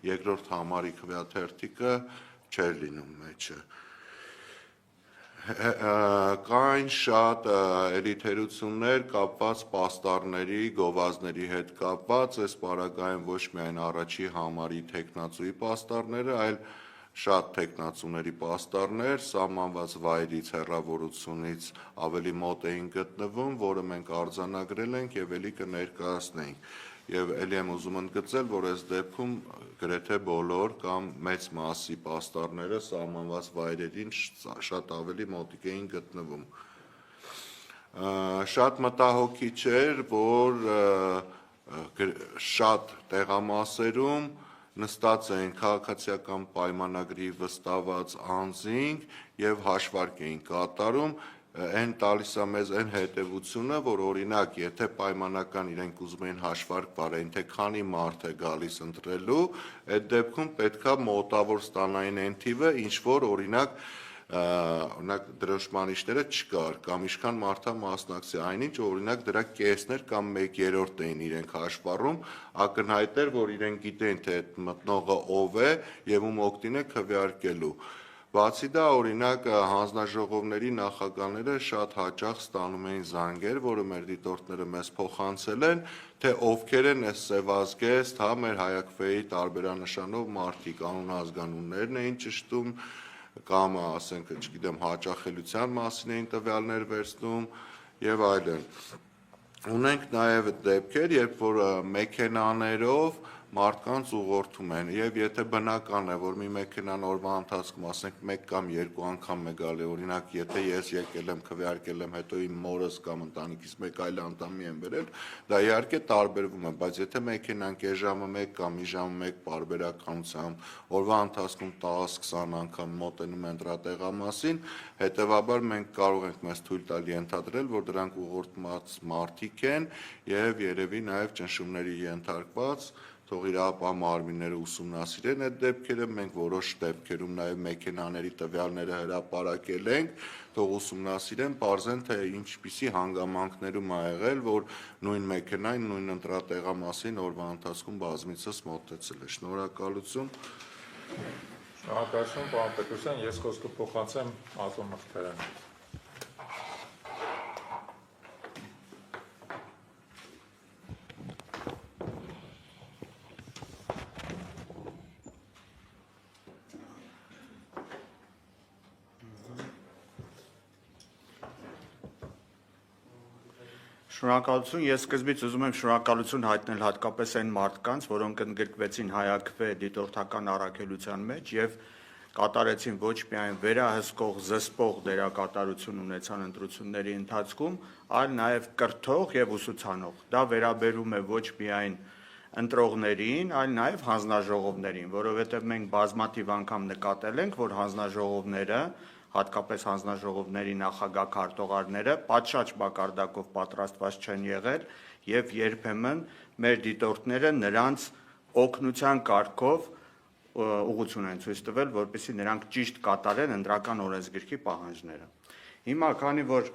Speaker 3: երկրորդ համարի քվեաթերթիկը չէր լինում մեջը։ Կային շատ էլիթերություններ կապված պաստառների, գովազդների հետ կապված, այս պարագայում ոչ միայն առաջի համարի թեկնածուի պաստառները, այլ շատ թեկնածուների պաստառներ սահմանված վայրից, հեռավորությունից ավելի մոտ էին գտնվում, որը մենք արձանագրել ենք եւ ելի կներկայացնենք։ Եվ ելի եմ ուզում ընդգծել, որ այս դեպքում գրեթե բոլոր կամ մեծ մասի պաստառները սահմանված վայրերին շատ ավելի մոտիկ էին գտնվում։ Շատ մտահոգիչ էր, որ շատ տեղամասերում նստած էին քաղաքացիական պայմանագրի վստահված անձինք եւ հաշվարկ էին կատարում, այն տալիս է մեզ այն հետևությունը, որ օրինակ, եթե պայմանական իրենք ուզում էին հաշվարկ վարեն, թե քանի մարդ է գալիս ընտրելու, այդ դեպքում պետքա մոտավոր ստանային այն թիվը, ինչ որ օրինակ օրինակ դրոշմանիչները չկար կամ ինչքան մարդա մասնակցի, այնինչ օրինակ դրա կեսներ կամ 1/3 էին իրենք հաշվառում, ակնհայտ էր, որ իրենք գիտեն, թե այդ մտնողը ով է եւ ում օգտին է քվեարկելու։ Բացի դա, օրինակ հանձնաժողովների նախագահները շատ հաճախ ստանում էին զանգեր, որը մեր դիտորդները մեզ փոխանցել են, թե ովքեր են այս սևազգեստ, մեր հայաքվեի տարբերանշանով մարդիկ, անուն-ազգանուններն էին ճշտում, կամ ասենք, չգիտեմ, հաճախելիության մասին էին տվյալներ վերցնում եւ այլն։ Ունենք նաեւ դեպքեր, երբ որ մեքենաներով մարդկանց ուղղորդում են եւ եթե բնական է, որ մի մեքենան օրվա ընթացքում ասենք 1 կամ 2 անգամ է գալի, օրինակ եթե ես եկել եմ քվեարկել եմ, հետո իմ մորս կամ ընտանիքից մեկ այլ անդամի եմ վերել, դա իհարկե տարբերվում է, բայց եթե մեքենան կես ժամը 1 կամ մի ժամը 1 պարբերականությամբ օրվա ընթացքում 10-20 անգամ մոտենում են դրա տեղամասին, հետեւաբար մենք կարող ենք մեզ թույլ տալ ենթադրել, որ դրանք ուղղորդված մարդիկ են եւ երևի նաեւ ճնշումների ենթարկված, թող իրապահ մարմինները ուսումնասիրեն այդ դեպքերը, մենք որոշ դեպքերում նաև մեքենաների տվյալները հրապարակել ենք, թող ուսումնասիրեն, պարզեն, թե ինչպիսի հանգամանքներում ա եղել, որ նույն մեքենային, նույն ընտրատեղամասին օրվա ընթացքում բազմիցս մոտեցել է։ Շնորհակալություն։
Speaker 1: Շնորհակալություն, պարոն Պետրոսյան, ես խոսքը փոխանցեմ Ատոմ Մխիթարյանին։
Speaker 4: Շնորհակալություն, ես սկզբից ուզում եմ շնորհակալություն հայտնել հատկապես այն մարդկանց, որոնք ընդգրկվեցին հայաքվե դիտորդական առաքելության մեջ եւ կատարեցին ոչ միայն վերահսկող, զսպող դերակատարություն ունեցան ընտրությունների ընթացքում, այլ նաեւ կրթող եւ ուսուցանող։ Դա վերաբերում է ոչ միայն ընտրողներին, այլ նաեւ հանձնաժողովներին, որովհետեւ մենք բազմաթիվ անգամ նկատել ենք, որ հանձնաժողովները հատկապես հանձնաժողովների նախագահ քարտուղարները պատշաճ մակարդակով պատրաստված չեն եղել եւ երբեմն մեր դիտորդները նրանց օգնության կարգով ուղղություն են ցույց տվել, որպեսզի նրանք ճիշտ կատարեն ընտրական օրենսգրքի պահանջները։ Հիմա քանի որ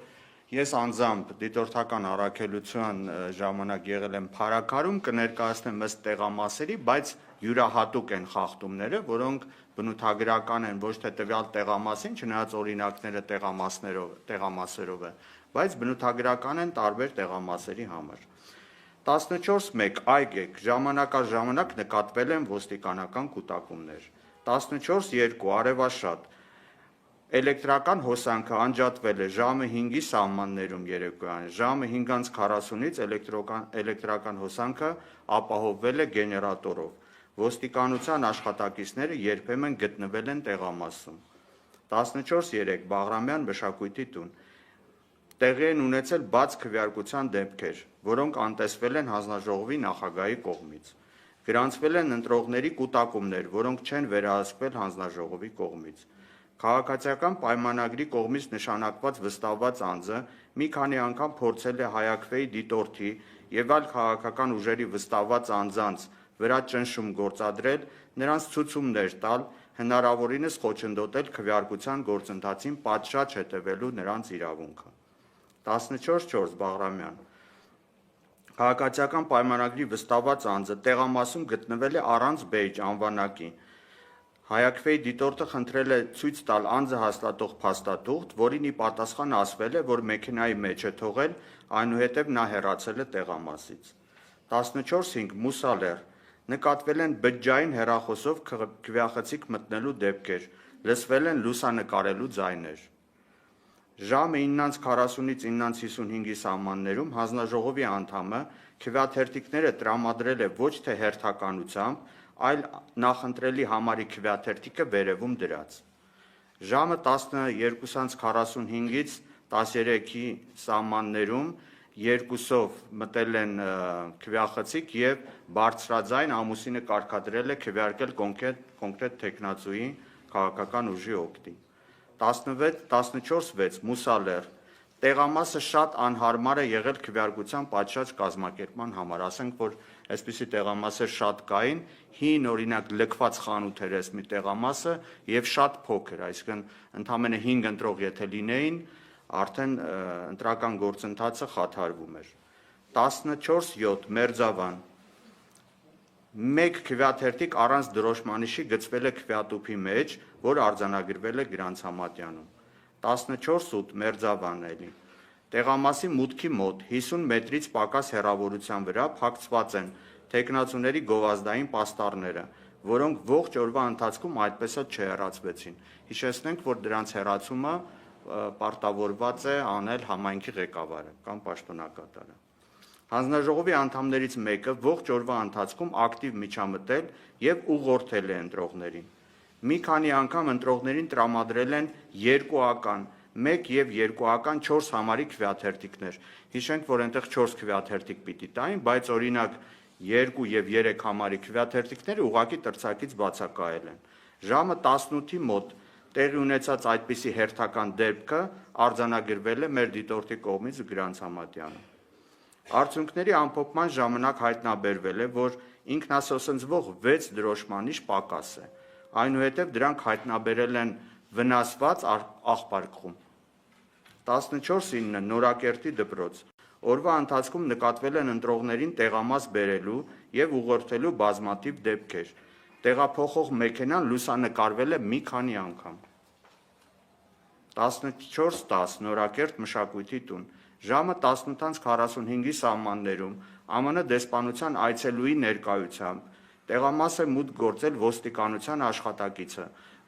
Speaker 4: ես անձամբ դիտորդական առաքելության ժամանակ եղել եմ Փարաքարում, կներկայացնեմ ըստ տեղամասերի, բայց յուրահատուկ են խախտումները, որոնք բնութագրական են ոչ թե տվյալ տեղամասին, չնայած օրինակները տեղամասերով է, բայց բնութագրական են տարբեր տեղամասերի համար։ 14.1 այգեք ժամանակաժամանակ նկատվել են ոստիկանական կուտակումներ։ 14.2 արևաշատ էլեկտրական հոսանքը անջատվել է ժամը 5-ի սահմաններում երեկոյան, ժամը 5:40-ից էլեկտրական հոսանքը ապահովվել է գեներատորով։ Ոստիկանության աշխատակիցները երբեմն գտնվել են տեղամասում։ 14.3 Բաղրամյան մշակույթի տուն տեղի են ունեցել բաց քվեարկության դեպքեր, որոնք անտեսվել են հանձնաժողովի նախագահի կողմից։ Գրանցվել են ընտրողների կուտակումներ, որոնք չեն վերահսկվել հանձնաժողովի կողմից։ Քաղաքացիական պայմանագրի կողմից նշանակված վստահված անձը մի քանի անգամ փորձել է հայաքվեի դիտորդի եւ այլ քաղաքական ուժերի վստահված անձանց վրա ճնշում գործադրել, նրանց ցուցումներ տալ, հնարավորինս խոչընդոտել քվեարկության գործընթացին պատշաճ հետևելու նրանց իրավունքը։ 14.4 Բաղրամյան Քաղաքացիական պայմանագրի վստահված անձը տեղամասում գտնվել է առանց բեյջ անվանակի։ Հայաքվեի դիտորդը խնդրել է ցույց տալ անձը հաստատող փաստաթուղթ, որին ի պատասխան ասվել է, որ մեքենայի մեջ է թողել, այնուհետև նա հեռացել է տեղամասից։ 14.5 Մուսալեր նկատվել են բջջային հեռախոսով քվեախցիկ մտնելու դեպքեր, լսվել են լուսանկարելու ձայներ։ Ժամը 9:40-ից 9:55-ի սահմաններում հանձնաժողովի անդամը քվեաթերթիկները տրամադրել է ոչ թե հերթականությամբ, այլ նախընտրելի համարի քվեաթերթիկը վերևում դրած։ Ժամը 12:45-ից 13-ի սահմաններում երկուսով մտել են քվեախցիկ եւ բարձրաձայն ամուսինը կարգադրել է քվեարկել կոնկրետ տեխնացուի քաղաքական ուժի օգտին։ 14.6 Մուսալեր տեղամասը շատ անհարմար է եղել քվեարկության պատշաճ կազմակերպման համար, ասենք, որ այսպիսի տեղամասեր շատ կային, հին օրինակ լքված խանութ էր այս մի տեղամասը եւ շատ փոքր, այսինքն ընդամենը 5 ընտրող եթե լինեին, արդեն ընտրական գործընթացը խաթարվում էր։ 14-7 Մերձավան մեկ քվեաթերթիկ առանց դրոշմանիշի գծվել է քվեատուփի մեջ, որ արձանագրվել է Գրանցամատյանում։ 14-8 Մերձավան էլի։ Տեղամասի մուտքի մոտ 50 մետրից պակաս հեռավորության վրա փակցված են թեկնածուների գովազդային պաստառները, որոնք ողջ օրվա ընթացքում այդպես էլ չհեռացվեցին։ Հիշեցնենք, որ դրանց հեռացումը պարտավորված է անել համայնքի ղեկավարը կամ պաշտոնակատարը։ Հանձնաժողովի անդամներից մեկը ողջ օրվա ընթացքում ակտիվ միջամտել եւ ուղղորդել է ընտրողներին։ Մի քանի անգամ ընտրողներին տրամադրել են երկուական, 1 եւ երկուական 4 համարի քվեաթերթիկներ։ Հիշենք, որ այնտեղ 4 քվեաթերթիկ պիտի տային, բայց օրինակ 2 եւ 3 համարի քվեաթերթիկները ուղղակի տրցակից բացակայել են։ Ժամը 18-ի մոտ տեղի ունեցած այդպիսի հերթական դեպքը արձանագրվել է մեր դիտորդի կողմից Գրանցամատյանը։ Արդյունքների ամփոփման ժամանակ հայտնաբերվել է, որ ինքնասոսնձվող 6 դրոշմանիշ պակաս է։ Այնուհետև դրանք հայտնաբերել են վնասված աղբարկղում։ 14-9 Նորակերտի դպրոց։ Օրվա ընթացքում նկատվել են ընտրողներին տեղամաս բերելու եւ ուղղորդելու բազմաթիվ դեպքեր։ Տեղափոխող մեքենան լուսանկարվել է մի քանի անգամ։ 14-10 Նորակերտ մշակույթի տուն։ Ժամը 18:45-ի սահմաններում ԱՄՆ դեսպանության այցելուի ներկայությամբ տեղամաս է մուտք գործել ոստիկանության աշխատակիցը,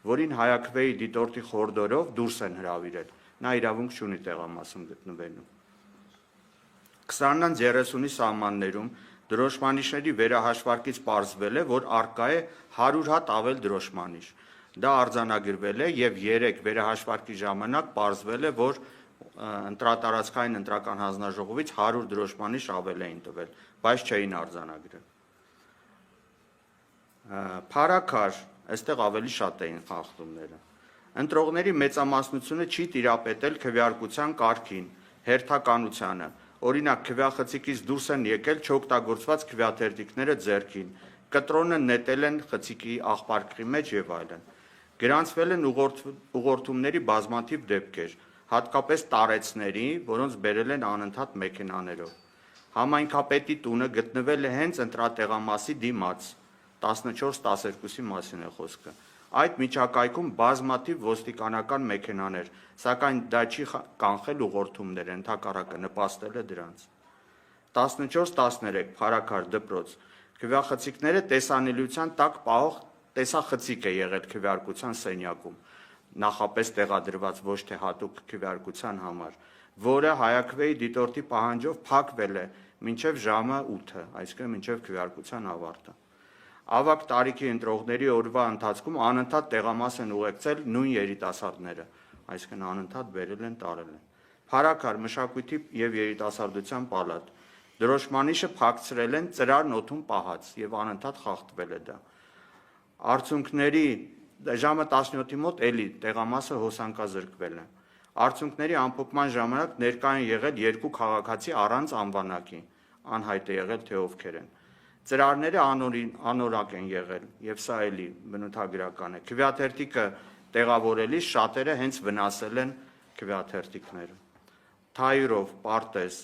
Speaker 4: որին Հայաքվեի դիտորդի խորհրդով դուրս են հրավիրել։ Նա իրավունք չունի տեղամասում գտնվելու։ 20-30-ի սահմաններում դրոշմանիշների վերահաշվարկից պարզվել է, որ առկա է 100 հատ ավել դրոշմանիշ։ Դա արձանագրվել է եւ 3 վերահաշվարկի ժամանակ պարզվել է, որ ընտրատարածքային ընտրական հանձնաժողովից 100 դրոշմանիշ ավել էին տվել, բայց չէին արձանագրել։ Փարաքար, այստեղ ավելի շատ էին խախտումները։ Ընտրողների մեծամասնությունը չի տիրապետել քվեարկության կարգին, հերթականությանը։ Օրինակ, քվեախցիկից դուրս են եկել չօգտագործված քվեաթերթիկները ձեռքին, կտրոնը նետել են խցիկի աղբարկղի մեջ եւ այլն։ Գրանցվել են ուղղորդումների բազմաթիվ դեպքեր, հատկապես տարեցների, որոնց բերել են անընդհատ մեքենաներով։ Համայնքապետի տունը գտնվել է հենց ընտրատեղամասի դիմաց, 14-12-ի մասին է խոսքը։ Այդ միջակայքում բազմաթիվ ոստիկանական մեքենաներ, սակայն դա չի կանխել ուղղորդումները, ընդհակառակը նպաստել է դրանց։ 14-13 Փարաքար դպրոց։ Քվեախցիկները տեսանելիության տակ պահող տեսախցիկ է եղել քվեարկության սենյակում, նախապես տեղադրված ոչ թե հատուկ քվեարկության համար, որը Հայաքվեի դիտորդի պահանջով փակվել է մինչև ժամը 8-ը, այսինքն մինչև քվեարկության ավարտը։ Ավագ տարիքի ընտրողների օրվա ընթացքում անընդհատ տեղամաս են ուղեկցել նույն երիտասարդները, այսինքն անընդհատ բերել են տարել են։ Փարաքար մշակույթի եւ երիտասարդության պալատ։ Դրոշմանիշը փակցրել են ծրարն օդում պահած եւ անընդհատ խախտվել է դա։ Արդյունքների ժամը 17-ի մոտ էլի տեղամասը հոսանկազրկվել է։ Արդյունքների ամփոփման ժամանակ ներկա են եղել 2 քաղաքացի առանց անվանակի, անհայտ է եղել թե ովքեր են։ Ծրարները անորակ են եղել եւ սա էլի բնութագրական է։ Քվեաթերթիկը տեղավորելիս շատերը հենց վնասել են քվեաթերթիկները։ Թայրով, Պարտեզ,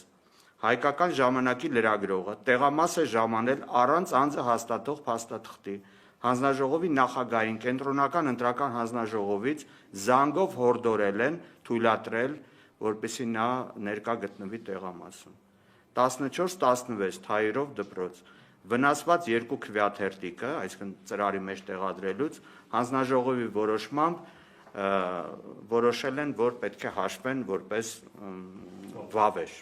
Speaker 4: հայկական ժամանակի լրագրողը տեղամաս է ժամանել առանց անձը հաստատող փաստաթղթի։ Հանձնաժողովի նախագահին կենտրոնական ընտրական հանձնաժողովից զանգով հորդորել են թույլատրել, որպեսզի նա ներկա գտնվի տեղամասում։ 14-16 Թայրով դպրոց։ Վնասված 2 քվեաթերթիկը, այսինքն ծրարի մեջ տեղադրելուց, հանձնաժողովի որոշմամբ որոշել են, որ պետք է հաշվեն որպես վավեր։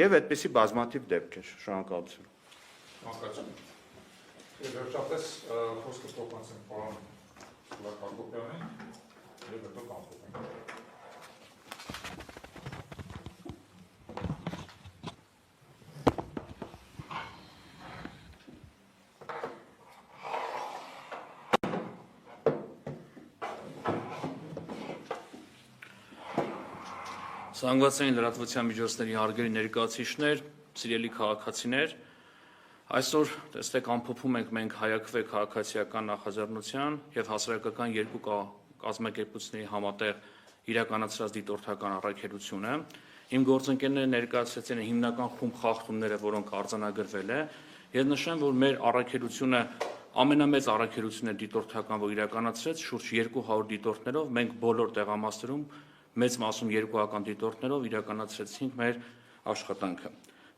Speaker 4: Եվ այդպիսի բազմաթիվ դեպքեր։ Շնորհակալություն։
Speaker 1: Մանկացում։ Եվ վերջապես խոսքը փոխանցենք պարոն Հակոբյանին եւ հետո կանխենք։
Speaker 5: Զանգվածային լրատվության միջոցների հարգելի ներկայացուցիչներ, սիրելի քաղաքացիներ, այսօր տեսեք ամփոփում ենք մենք հայաքվե քաղաքացիական նախաձեռնության եւ հասարակական երկու կազմակերպությունների համատեղ իրականացրած դիտորդական առաքելությունը։ Իմ գործընկերները ներկայացրեցին հիմնական խումբ խախտումները, որոնք արձանագրվել է, եւ նշեմ, որ մեր առաքելությունը ամենամեծ առաքելությունն է դիտորդական, որ իրականացրեց շուրջ 200 դիտորդներով, մենք բոլոր տեղամասերում մեծ մասում երկուական դիտորդներով իրականացրեցինք մեր աշխատանքը։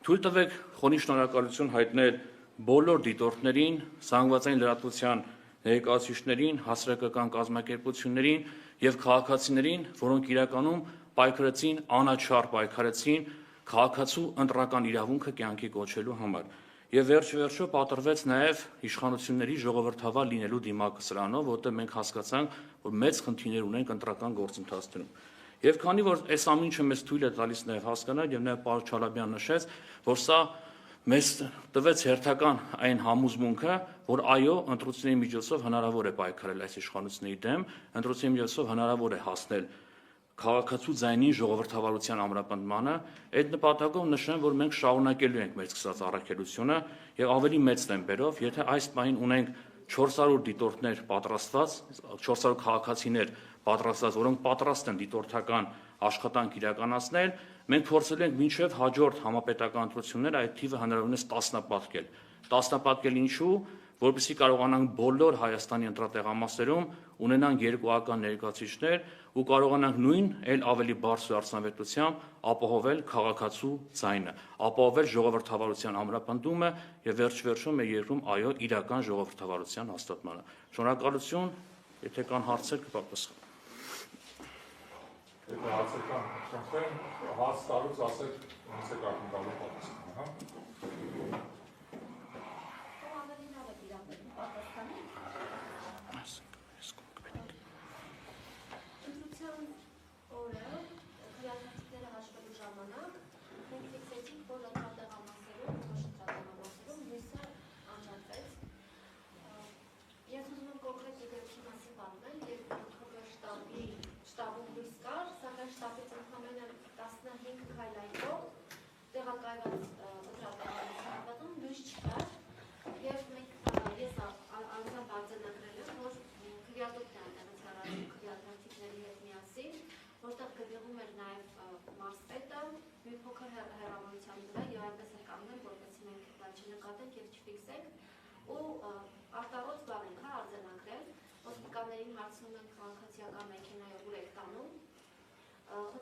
Speaker 5: Թույլ տվեք խոնի շնորհակալություն հայտնել բոլոր դիտորդներին, զանգվածային լրատվության ներկայացուցիչներին, հասարակական կազմակերպություններին եւ քաղաքացիներին, որոնք իրականում պայքարեցին, անաչառ պայքարեցին քաղաքացու ընտրական իրավունքը կյանքի կոչելու համար։ Եվ վերջ-վերջո պատրվեց նաև իշխանությունների ժողովրդավար լինելու դիմակը սրանով, որտեղ մենք հասկացանք, որ մեծ խնդիրներ ունենք ընտրական գործընթացներում։ Եվ քանի որ այս ամեն ինչը մեզ թույլ է տալիս նաև հասկանալ, եւ նաև պարոն Չալաբյանն նշեց, որ սա մեզ տվեց հերթական այն համոզմունքը, որ այո, ընտրությունների միջոցով հնարավոր է պայքարել այս իշխանությունների դեմ, ընտրությունների միջոցով հնարավոր է հասնել քաղաքացու ձայնին ժողովրդավարության ամրապնդմանը, այդ նպատակով նշեմ, որ մենք շարունակելու ենք մեր սկսած առաքելությունը եւ ավելի մեծ տեմպերով, եթե այս պահին ունենք 400 դիտորդներ պատրաստված, 400 քաղաքացիներ պատրաստված, որոնք պատրաստ են դիտորդական աշխատանք իրականացնել, մենք փորձել ենք մինչև հաջորդ համապետական ընտրություններ այդ թիվը հնարավորինս տասնապատկել։ Տասնապատկել ինչու, որպեսզի կարողանանք բոլոր Հայաստանի ընտրատեղամասերում ունենանք երկուական ներկայացուցիչներ ու կարողանանք նույն էլ ավելի բարձր արդյունավետությամբ ապահովել քաղաքացու ձայնը, ապահովել ժողովրդավարության ամրապնդումը եւ վերջ-վերջում մեր երկրում այո իրական ժողովրդավարության հաստատմանը։ Շնորհակալություն, եթե կան հարցեր կպատասխանեմ։
Speaker 1: Եթե հարցեր կան, խնդրեմ, հարց տալուց ասեք, ոնց է կարողանում տալու պատասխանը, հա։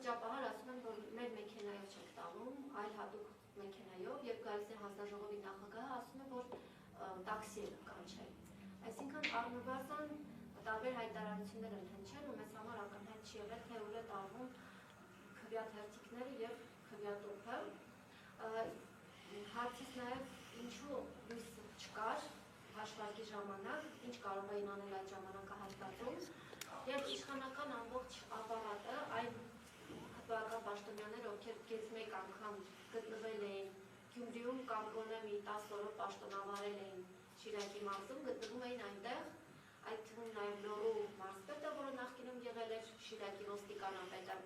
Speaker 6: Խոճապահար ասում են, որ մեր մեքենայով չեք տանում, այլ հատուկ մեքենայով, եւ գալիս է հանձնաժողովի նախագահը ասում է, որ տաքսի է կանչել։ Այսինքն առնվազն տարբեր հայտարարություններ են հնչել ու մեզ համար ակնհայտ չի եղել, թե ուր է տարվում քվեաթերթիկները եւ քվեատոփը։ Հարցից նաեւ ինչու լույս չկար հաշվարկի ժամանակ, ինչ կարող էին անել այդ ժամանակահատվածում, եւ իշխանական ամբողջ ապարատը այն հատվական պաշտոնյաները, ովքեր կես մեկ անգամ գտնվել էին Գյումրիում կամ գոնե մի 10 օրով պաշտոնավարել էին Շիրակի մարզում, գտնվում էին այնտեղ, այդ թվում նաև Լոռու մարզպետը, որը նախկինում եղել էր Շիրակի ոստիկանապետը։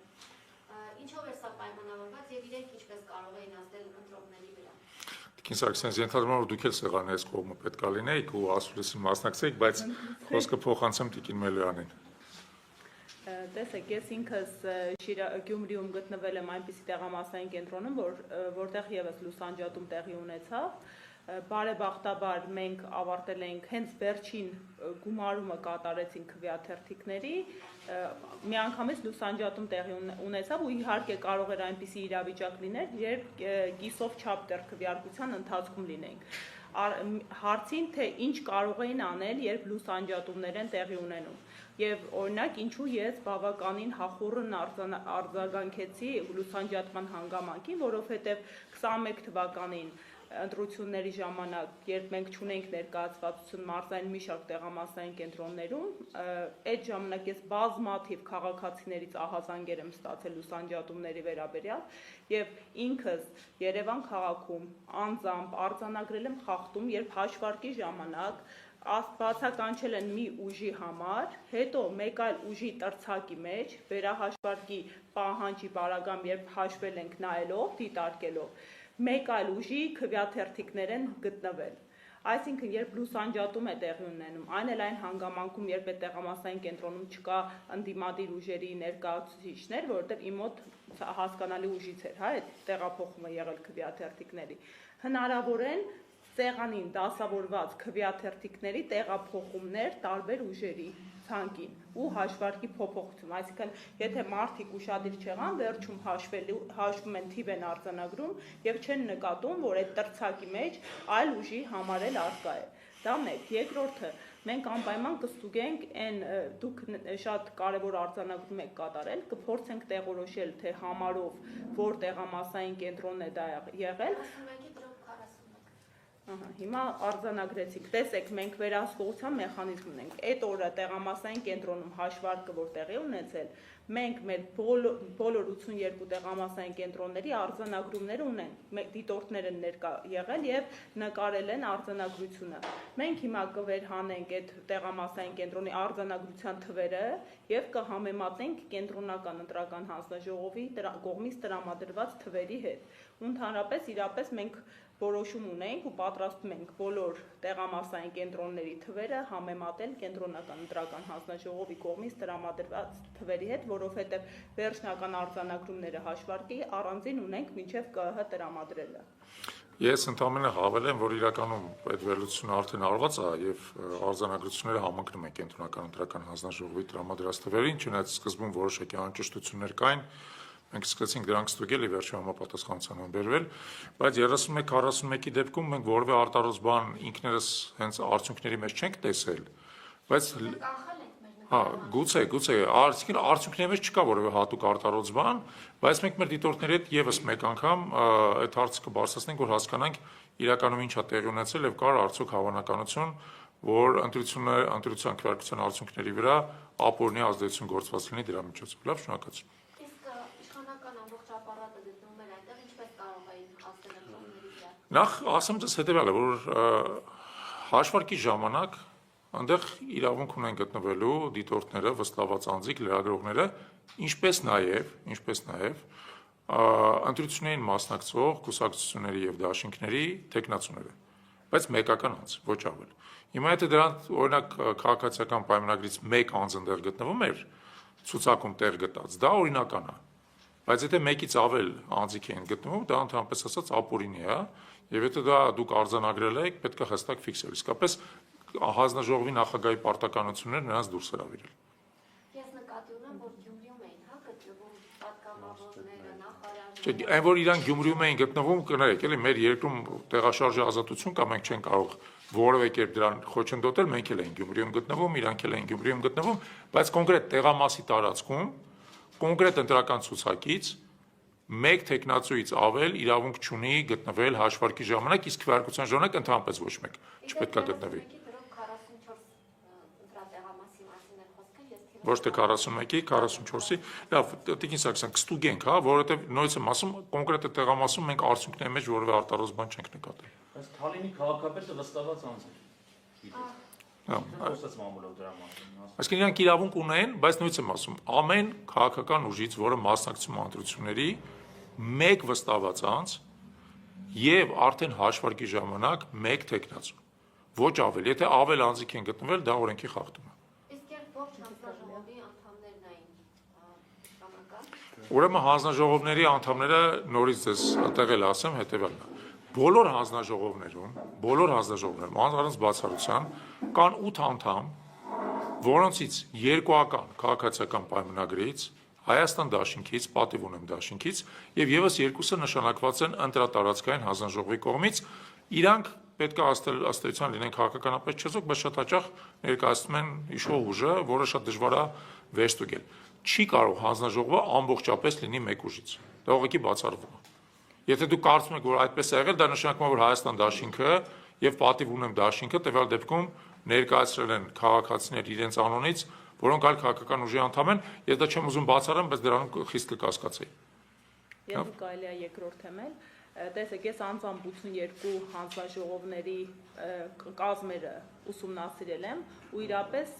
Speaker 6: Ինչով էր սա պայմանավորված եւ իրենք ինչպես կարող էին ազդել ընտրողների վրա։
Speaker 1: Տիկին Սարգսյան, ենթադրում եմ, որ դուք էլ սեղանի այս կողմը պետք է լինեիք ու ասուլիսին մասնակցեիք, բայց խոսքը փոխանցեմ Տիկին Մելյանին։
Speaker 2: Տեսեք, ես ինքս Գյումրիում գտնվել եմ այնպիսի տեղամասային կենտրոնում, որտեղ եւս լուսանջատում տեղի ունեցավ։ Բարեբախտաբար մենք ավարտել ենք հենց վերջին գումարումը կատարեցին քվեաթերթիկների, միանգամից լուսանջատում տեղի ունեցավ ու իհարկե կարող էր այնպիսի իրավիճակ լինել, երբ կիսով չափ դեռ քվեարկության ընթացքում լինենք։ Հարցին, թե ինչ կարող էին անել, երբ լուսանջատումներ են տեղի ունենում։ Եվ օրինակ ինչու ես բավականին հախուռն արձագանքեցի լուսանջատման հանգամանքին, որովհետև 21 թվականին ընտրությունների ժամանակ, երբ մենք չունենք ներկայացվածություն մարզային մի շարք տեղամասային կենտրոններում, այդ ժամանակ ես բազմաթիվ քաղաքացիներից ահազանգեր եմ ստացել լուսանջատումների վերաբերյալ եւ ինքս Երևան քաղաքում անձամբ արձանագրել եմ խախտում, երբ հաշվարկի ժամանակ բացականչել են մի ուժի համար, հետո մեկ այլ ուժի տրցակի մեջ, վերահաշվարկի պահանջի բարագամ, երբ հաշվել ենք նայելով, դիտարկելով, մեկ այլ ուժի քվեաթերթիկներ են գտնվել։ Այսինքն, երբ լուսանջատում է տեղի ունենում, այն էլ այն հանգամանքում, երբ այդ տեղամասային կենտրոնում չկա ընդդիմադիր ուժերի ներկայացուցիչներ, որովհետև իմ մոտ հասկանալի ուժից էր, հա, այդ տեղափոխումը եղել քվեաթերթիկների, հնարավոր են սեղանին դասավորված քվեաթերթիկների տեղափոխումներ տարբեր ուժերի ցանկին ու հաշվարկի փոփոխություն, այսինքն եթե մարդիկ ուշադիր չեղան, վերջում հաշվում են թիվ են արձանագրում եւ չեն նկատում, որ այդ տրցակի մեջ այլ ուժի համար էլ առկա է։ Դա մեկ, երկրորդը մենք անպայման կստուգենք այն դուք շատ կարևոր արձանագրում եք կատարել, կփորձենք տեղորոշել թե համարով որ տեղամասային կենտրոնն է դա եղել։ Հիմա արձանագրեցիք, տեսեք, մենք վերահսկողության մեխանիզմ ունենք, այդ օրը տեղամասային կենտրոնում հաշվարկը որ տեղի ունեցել, մենք մեր բոլոր 82 տեղամասային կենտրոնների արձանագրումներ ունենք, դիտորդներ են ներկա եղել եւ նկարել են արձանագրությունը։ Մենք հիմա կվերհանենք այդ տեղամասային կենտրոնի արձանագրության թվերը եւ կհամեմատենք կենտրոնական ընտրական հանձնաժողովի կողմից տրամադրված թվերի հետ։ Ընդհանրապես իրապես մենք որոշում ունենք ու պատրաստում ենք բոլոր տեղամասային կենտրոնների թվերը համեմատել կենտրոնական ընտրական հանձնաժողովի կողմից տրամադրված թվերի հետ, որովհետև վերջնական արձանագրումները հաշվարկի առանձին ունենք մինչև ԿԸՀ տրամադրելը։
Speaker 1: Ես ընդամենը հավելեմ, որ իրականում այդ վերլուծությունը արդեն արված է եւ արձանագրությունները համընկնում են կենտրոնական ընտրական հանձնաժողովի տրամադրած թվերին, չնայած սկզբում որոշակի անճշտություններ կային, մենք սկսեցինք դրանք ստուգել եւ վերջում համապատասխանության են բերվել, բայց 31-41-ի դեպքում մենք որևէ արտարոց բան ինքներս հենց արդյունքների մեջ չենք տեսել, բայց հա, գուցե, այսինքն արդյունքների մեջ չկա որևէ հատուկ արտարոց բան, բայց մենք մեր դիտորդների հետ եւս մեկ անգամ այդ հարցը կբարձրացնենք, որ հասկանանք իրականում ինչ է տեղի ունեցել եւ կար արդյոք հավանականություն, որ ընտրության քվեարկության արդյունքների վրա ապօրինի ազդեցություն գործված լինի դրա միջոցով։ Լավ, շնորհակալություն։ Նախ ասեմ ձեզ հետևյալը, որ հաշվարկի ժամանակ այնտեղ իրավունք ունեն գտնվելու դիտորդները, վստահված անձիկ, լրագրողները, ինչպես նաև ընտրություններին մասնակցող կուսակցությունների եւ դաշինքների տեխնացուները, բայց մեկական անձ, ոչ ավել։ Հիմա եթե դրանց օրինակ քաղաքացիական պայմանագրից մեկ անձ այնտեղ գտնվում էր, ցուցակում տեղ գտած, դա օրինական է։ Բայց եթե մեկից ավել անձիկ են գտնվում, դա ընդհանրապես ասած ապօրինի է, եւ եթե դա դուք արձանագրել եք, պետք է հստակ ֆիքսել։ Իսկապես հանձնաժողովի նախագահի պարտականությունները նրանց դուրս հրավիրել։
Speaker 6: Ես նկատի ունեմ, որ Գյումրիում էին, հա, գտնվում պատգամավորները, նախարարները։
Speaker 1: Չէ, այն որ իրանք Գյումրիում էին գտնվում, կներեք, էլի մեր երկրում տեղաշարժի ազատություն կա, մենք չենք կարող որևէ կերպ դրան խոչընդոտել, մենք էլ ենք Գյումրիում գտնվում, իրանք էլ են Գյումրիում գտնվում, բայց կոնկրետ տեղամասի տարածքում, կոնկրետ ընտրական ցուցակից մեկ տեխնացուից ավել իրավունք չունի գտնվել հաշվարկի ժամանակ, իսկ քվեարկության ժամանակ ընդհանրապես ոչ մեկ չպետք է գտնվի։ Ոչ թե 41-ի, 44-ի, լավ, Տիկին Սարգսյան, կստուգենք, հա, որովհետև նույնիսկ եմ ասում, կոնկրետ տեղամասում մենք արդյունքների մեջ որևէ արտարոց բան չենք նկատել։
Speaker 5: Բայց Թալինի քաղաքապետը վստահված անձ է։
Speaker 1: Այսինքն իրանք իրավունք ունեն, բայց նույնիսկ եմ ասում, ամեն քաղաքական ուժից, որը մասնակցում է ընտրությունների, մեկ վստահված անձ եւ արդեն հաշվարկի ժամանակ մեկ տեխնացու։ Ոչ ավել, եթե ավել անձիկ են գտնվել, դա օրենքի խախտում է։
Speaker 6: Իսկ երբ ողջ հանձնաժողովի անդամներն էին իշխանական։
Speaker 1: Ուրեմն հանձնաժողովների անդամները նորից ձեզ տեղել ասեմ հետեւյալն է։ Բոլոր հանձնաժողովներում, առանց բացառության, կան 8 անդամ, որոնցից երկուական քաղաքացիական պայմանագրից, Հայաստան դաշինքից, պատիվ ունեմ դաշինքից, եւ եւս երկուսը նշանակված են ընտրատարածքային հանձնաժողովի կողմից, իրանք պետք է ըստեյության լինեն քաղաքականապես չեզոք, բայց շատ հաճախ ներկայացնում են իշխող ուժը, որը շատ դժվար է վերստուգել։ Չի կարող հանձնաժողովը ամբողջապես լինի մեկ ուժից։ Դա ուղղակի բացառվում է։ Եթե դուք կարծում եք, որ այդպես է եղել, դա նշանակում է, որ Հայաստան դաշինքը եւ պատիվ ունեմ դաշինքը տվյալ դեպքում ներկայացրել են քաղաքացիներ իրենց անունից, որոնք այլ քաղաքական ուժի անդամ են, ես դա չեմ ուզում բացառեմ, բայց դրանում խիստ կկասկածեի։
Speaker 2: Եթե կարելի է երկրորդեմ էլ, տեսեք, ես անձամբ 82 հանձնաժողովների կազմերը ուսումնասիրել եմ ու իրապես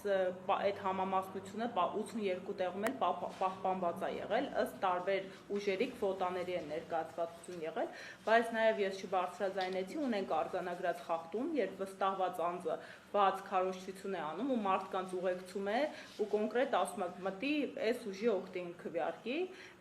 Speaker 2: այդ համամասնությունը 82 տեղում էլ պահպանված է եղել, ըստ տարբեր ուժերի քվոտաների է ներկայացվածություն եղել, բայց նաև ես չբարձրաձայնեցի, ունենք արձանագրած խախտում, երբ վստահված անձը բաց քարոզչություն է անում ու մարդկանց ուղեկցում է ու կոնկրետ ասում է մտի այս ուժի օգտին քվեարկի,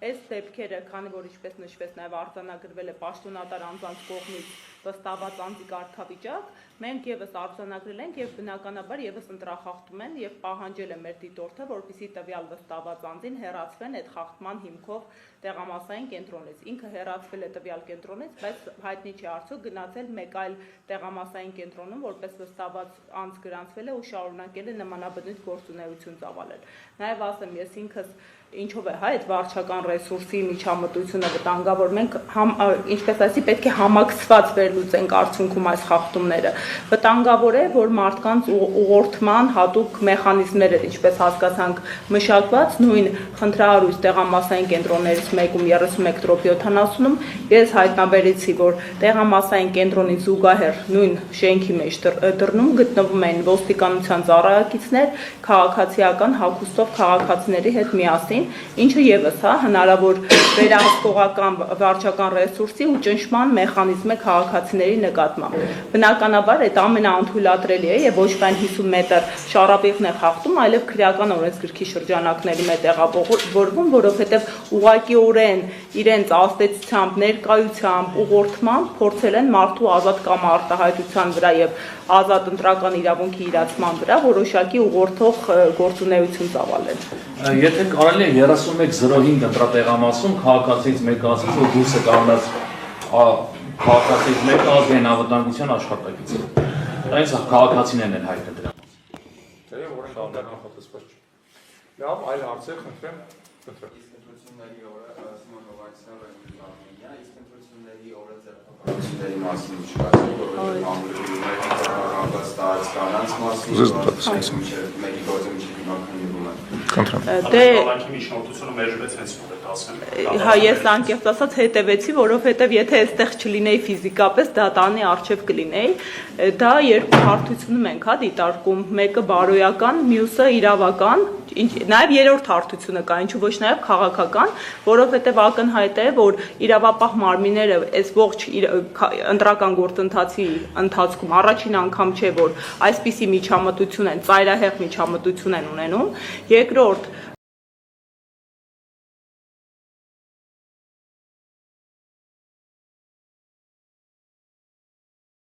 Speaker 2: այս դեպքերը, քանի որ ինչպես նշվեց նաև արձանագրվել է պաշտոնատար անձանց կողմից վստահված անձի կարգավիճակ, մենք եւս արձանագրել ենք եւ բնականաբար եւս ընտրախախտում են եւ պահանջել է մեր դիտորդը, որպեսզի տվյալ վստահված անձին հեռացվեն այդ խախտման հիմքով տեղամասային կենտրոնից։ Ինքը հեռացվել է տվյալ կենտրոնից, բայց հայտնի չի արդյոք գնացել մեկ այլ տեղամասային կենտրոնում, որպես վստահված անձ գրանցվել է ու շարունակել է նմանաբնույթ գործունեություն ծավալել։ Նաեւ ասեմ, ես ինքս ինչով է այդ վարչական ռեսուրսի միջամտությունը վտանգավոր, մենք ինչպես ասի պետք է համակցված վերլուծենք արդյունքում այս խախտումները։ Վտանգավոր է, որ մարդկանց ուղղորդման հատուկ մեխանիզմներ են, ինչպես հասկացանք, մշակված նույն խնդրահարույց տեղամասային կենտրոններից մեկում 31/70-ում ես հայտնաբերեցի, որ տեղամասային կենտրոնի զուգահեռ նույն շենքի մեջ դռնում գտնվում են ոստիկանության ծառայակիցներ, քաղաքացիական հագուստով քաղաքացիների հետ միասին, ինչը եւս հնարավոր վերահսկողական վարչական ռեսուրսի ու ճնշման մեխանիզմ է քաղաքացիների նկատմամբ։ Բնականաբար այդ ամենաանթույլատրելի է եւ ոչ միայն 50 մետր շարաբիղն է խախտում, այլև քրեական օրենսգրքի շրջանակների մեջ տեղավորվում, որովհետեւ ուղղակիորեն իրենց ազդեցությամբ, ներկայությամբ, ուղղորդմամբ փորձել են մարդու ազատ կամ արտահայտության վրա եւ ազատ ընտրական իրավունքի իրացման վրա որոշակի ուղղորդող գործունեություն ծավալել։
Speaker 5: Եթե կարելի է 3105 ընտրատեղամասում քաղաքացիից մեկը ասի, որ դուրս է կանգնած քաղաքացիից մեկը ազգային անվտանգության աշխատակից է։ Այս քաղաքացիներն են հայտնել դրա մասին։
Speaker 1: Դե օրենքով նախատեսված չի։ Լավ, այլ հարցեր խնդրեմ։
Speaker 7: Ընտրությունների օրը Սիմոն Հովհաննիսյանը Արմենիա, իսկ ընտրությունների օրը ձերբակալությունների մասին չկասել, որովհետև ամրագրումներ ստացած կանանց մասին, մեկի գործը միջի հիմնականիվում է։
Speaker 2: Դե
Speaker 8: միջնորդությունը մերժվեց հենց այդ ասեմ։
Speaker 2: Հա, ես անկեղծ ասած հետևեցի, որովհետև եթե այստեղ չլինեի ֆիզիկապես, դատանի արժև կլինեի, դա երկու հարթությունում ենք դիտարկում, մեկը բարոյական, մյուսը իրավական, նաև երրորդ հարթությունը կա, ինչու ոչ նաև քաղաքական, որովհետև ակնհայտ է, որ իրավապահ մարմինները այս ողջ ընտրական գործընթացի ընթացքում առաջին անգամ չէ, որ այսպիսի միջամտություն են, ծայրահեղ միջամտություն են ունենում, երկրորդ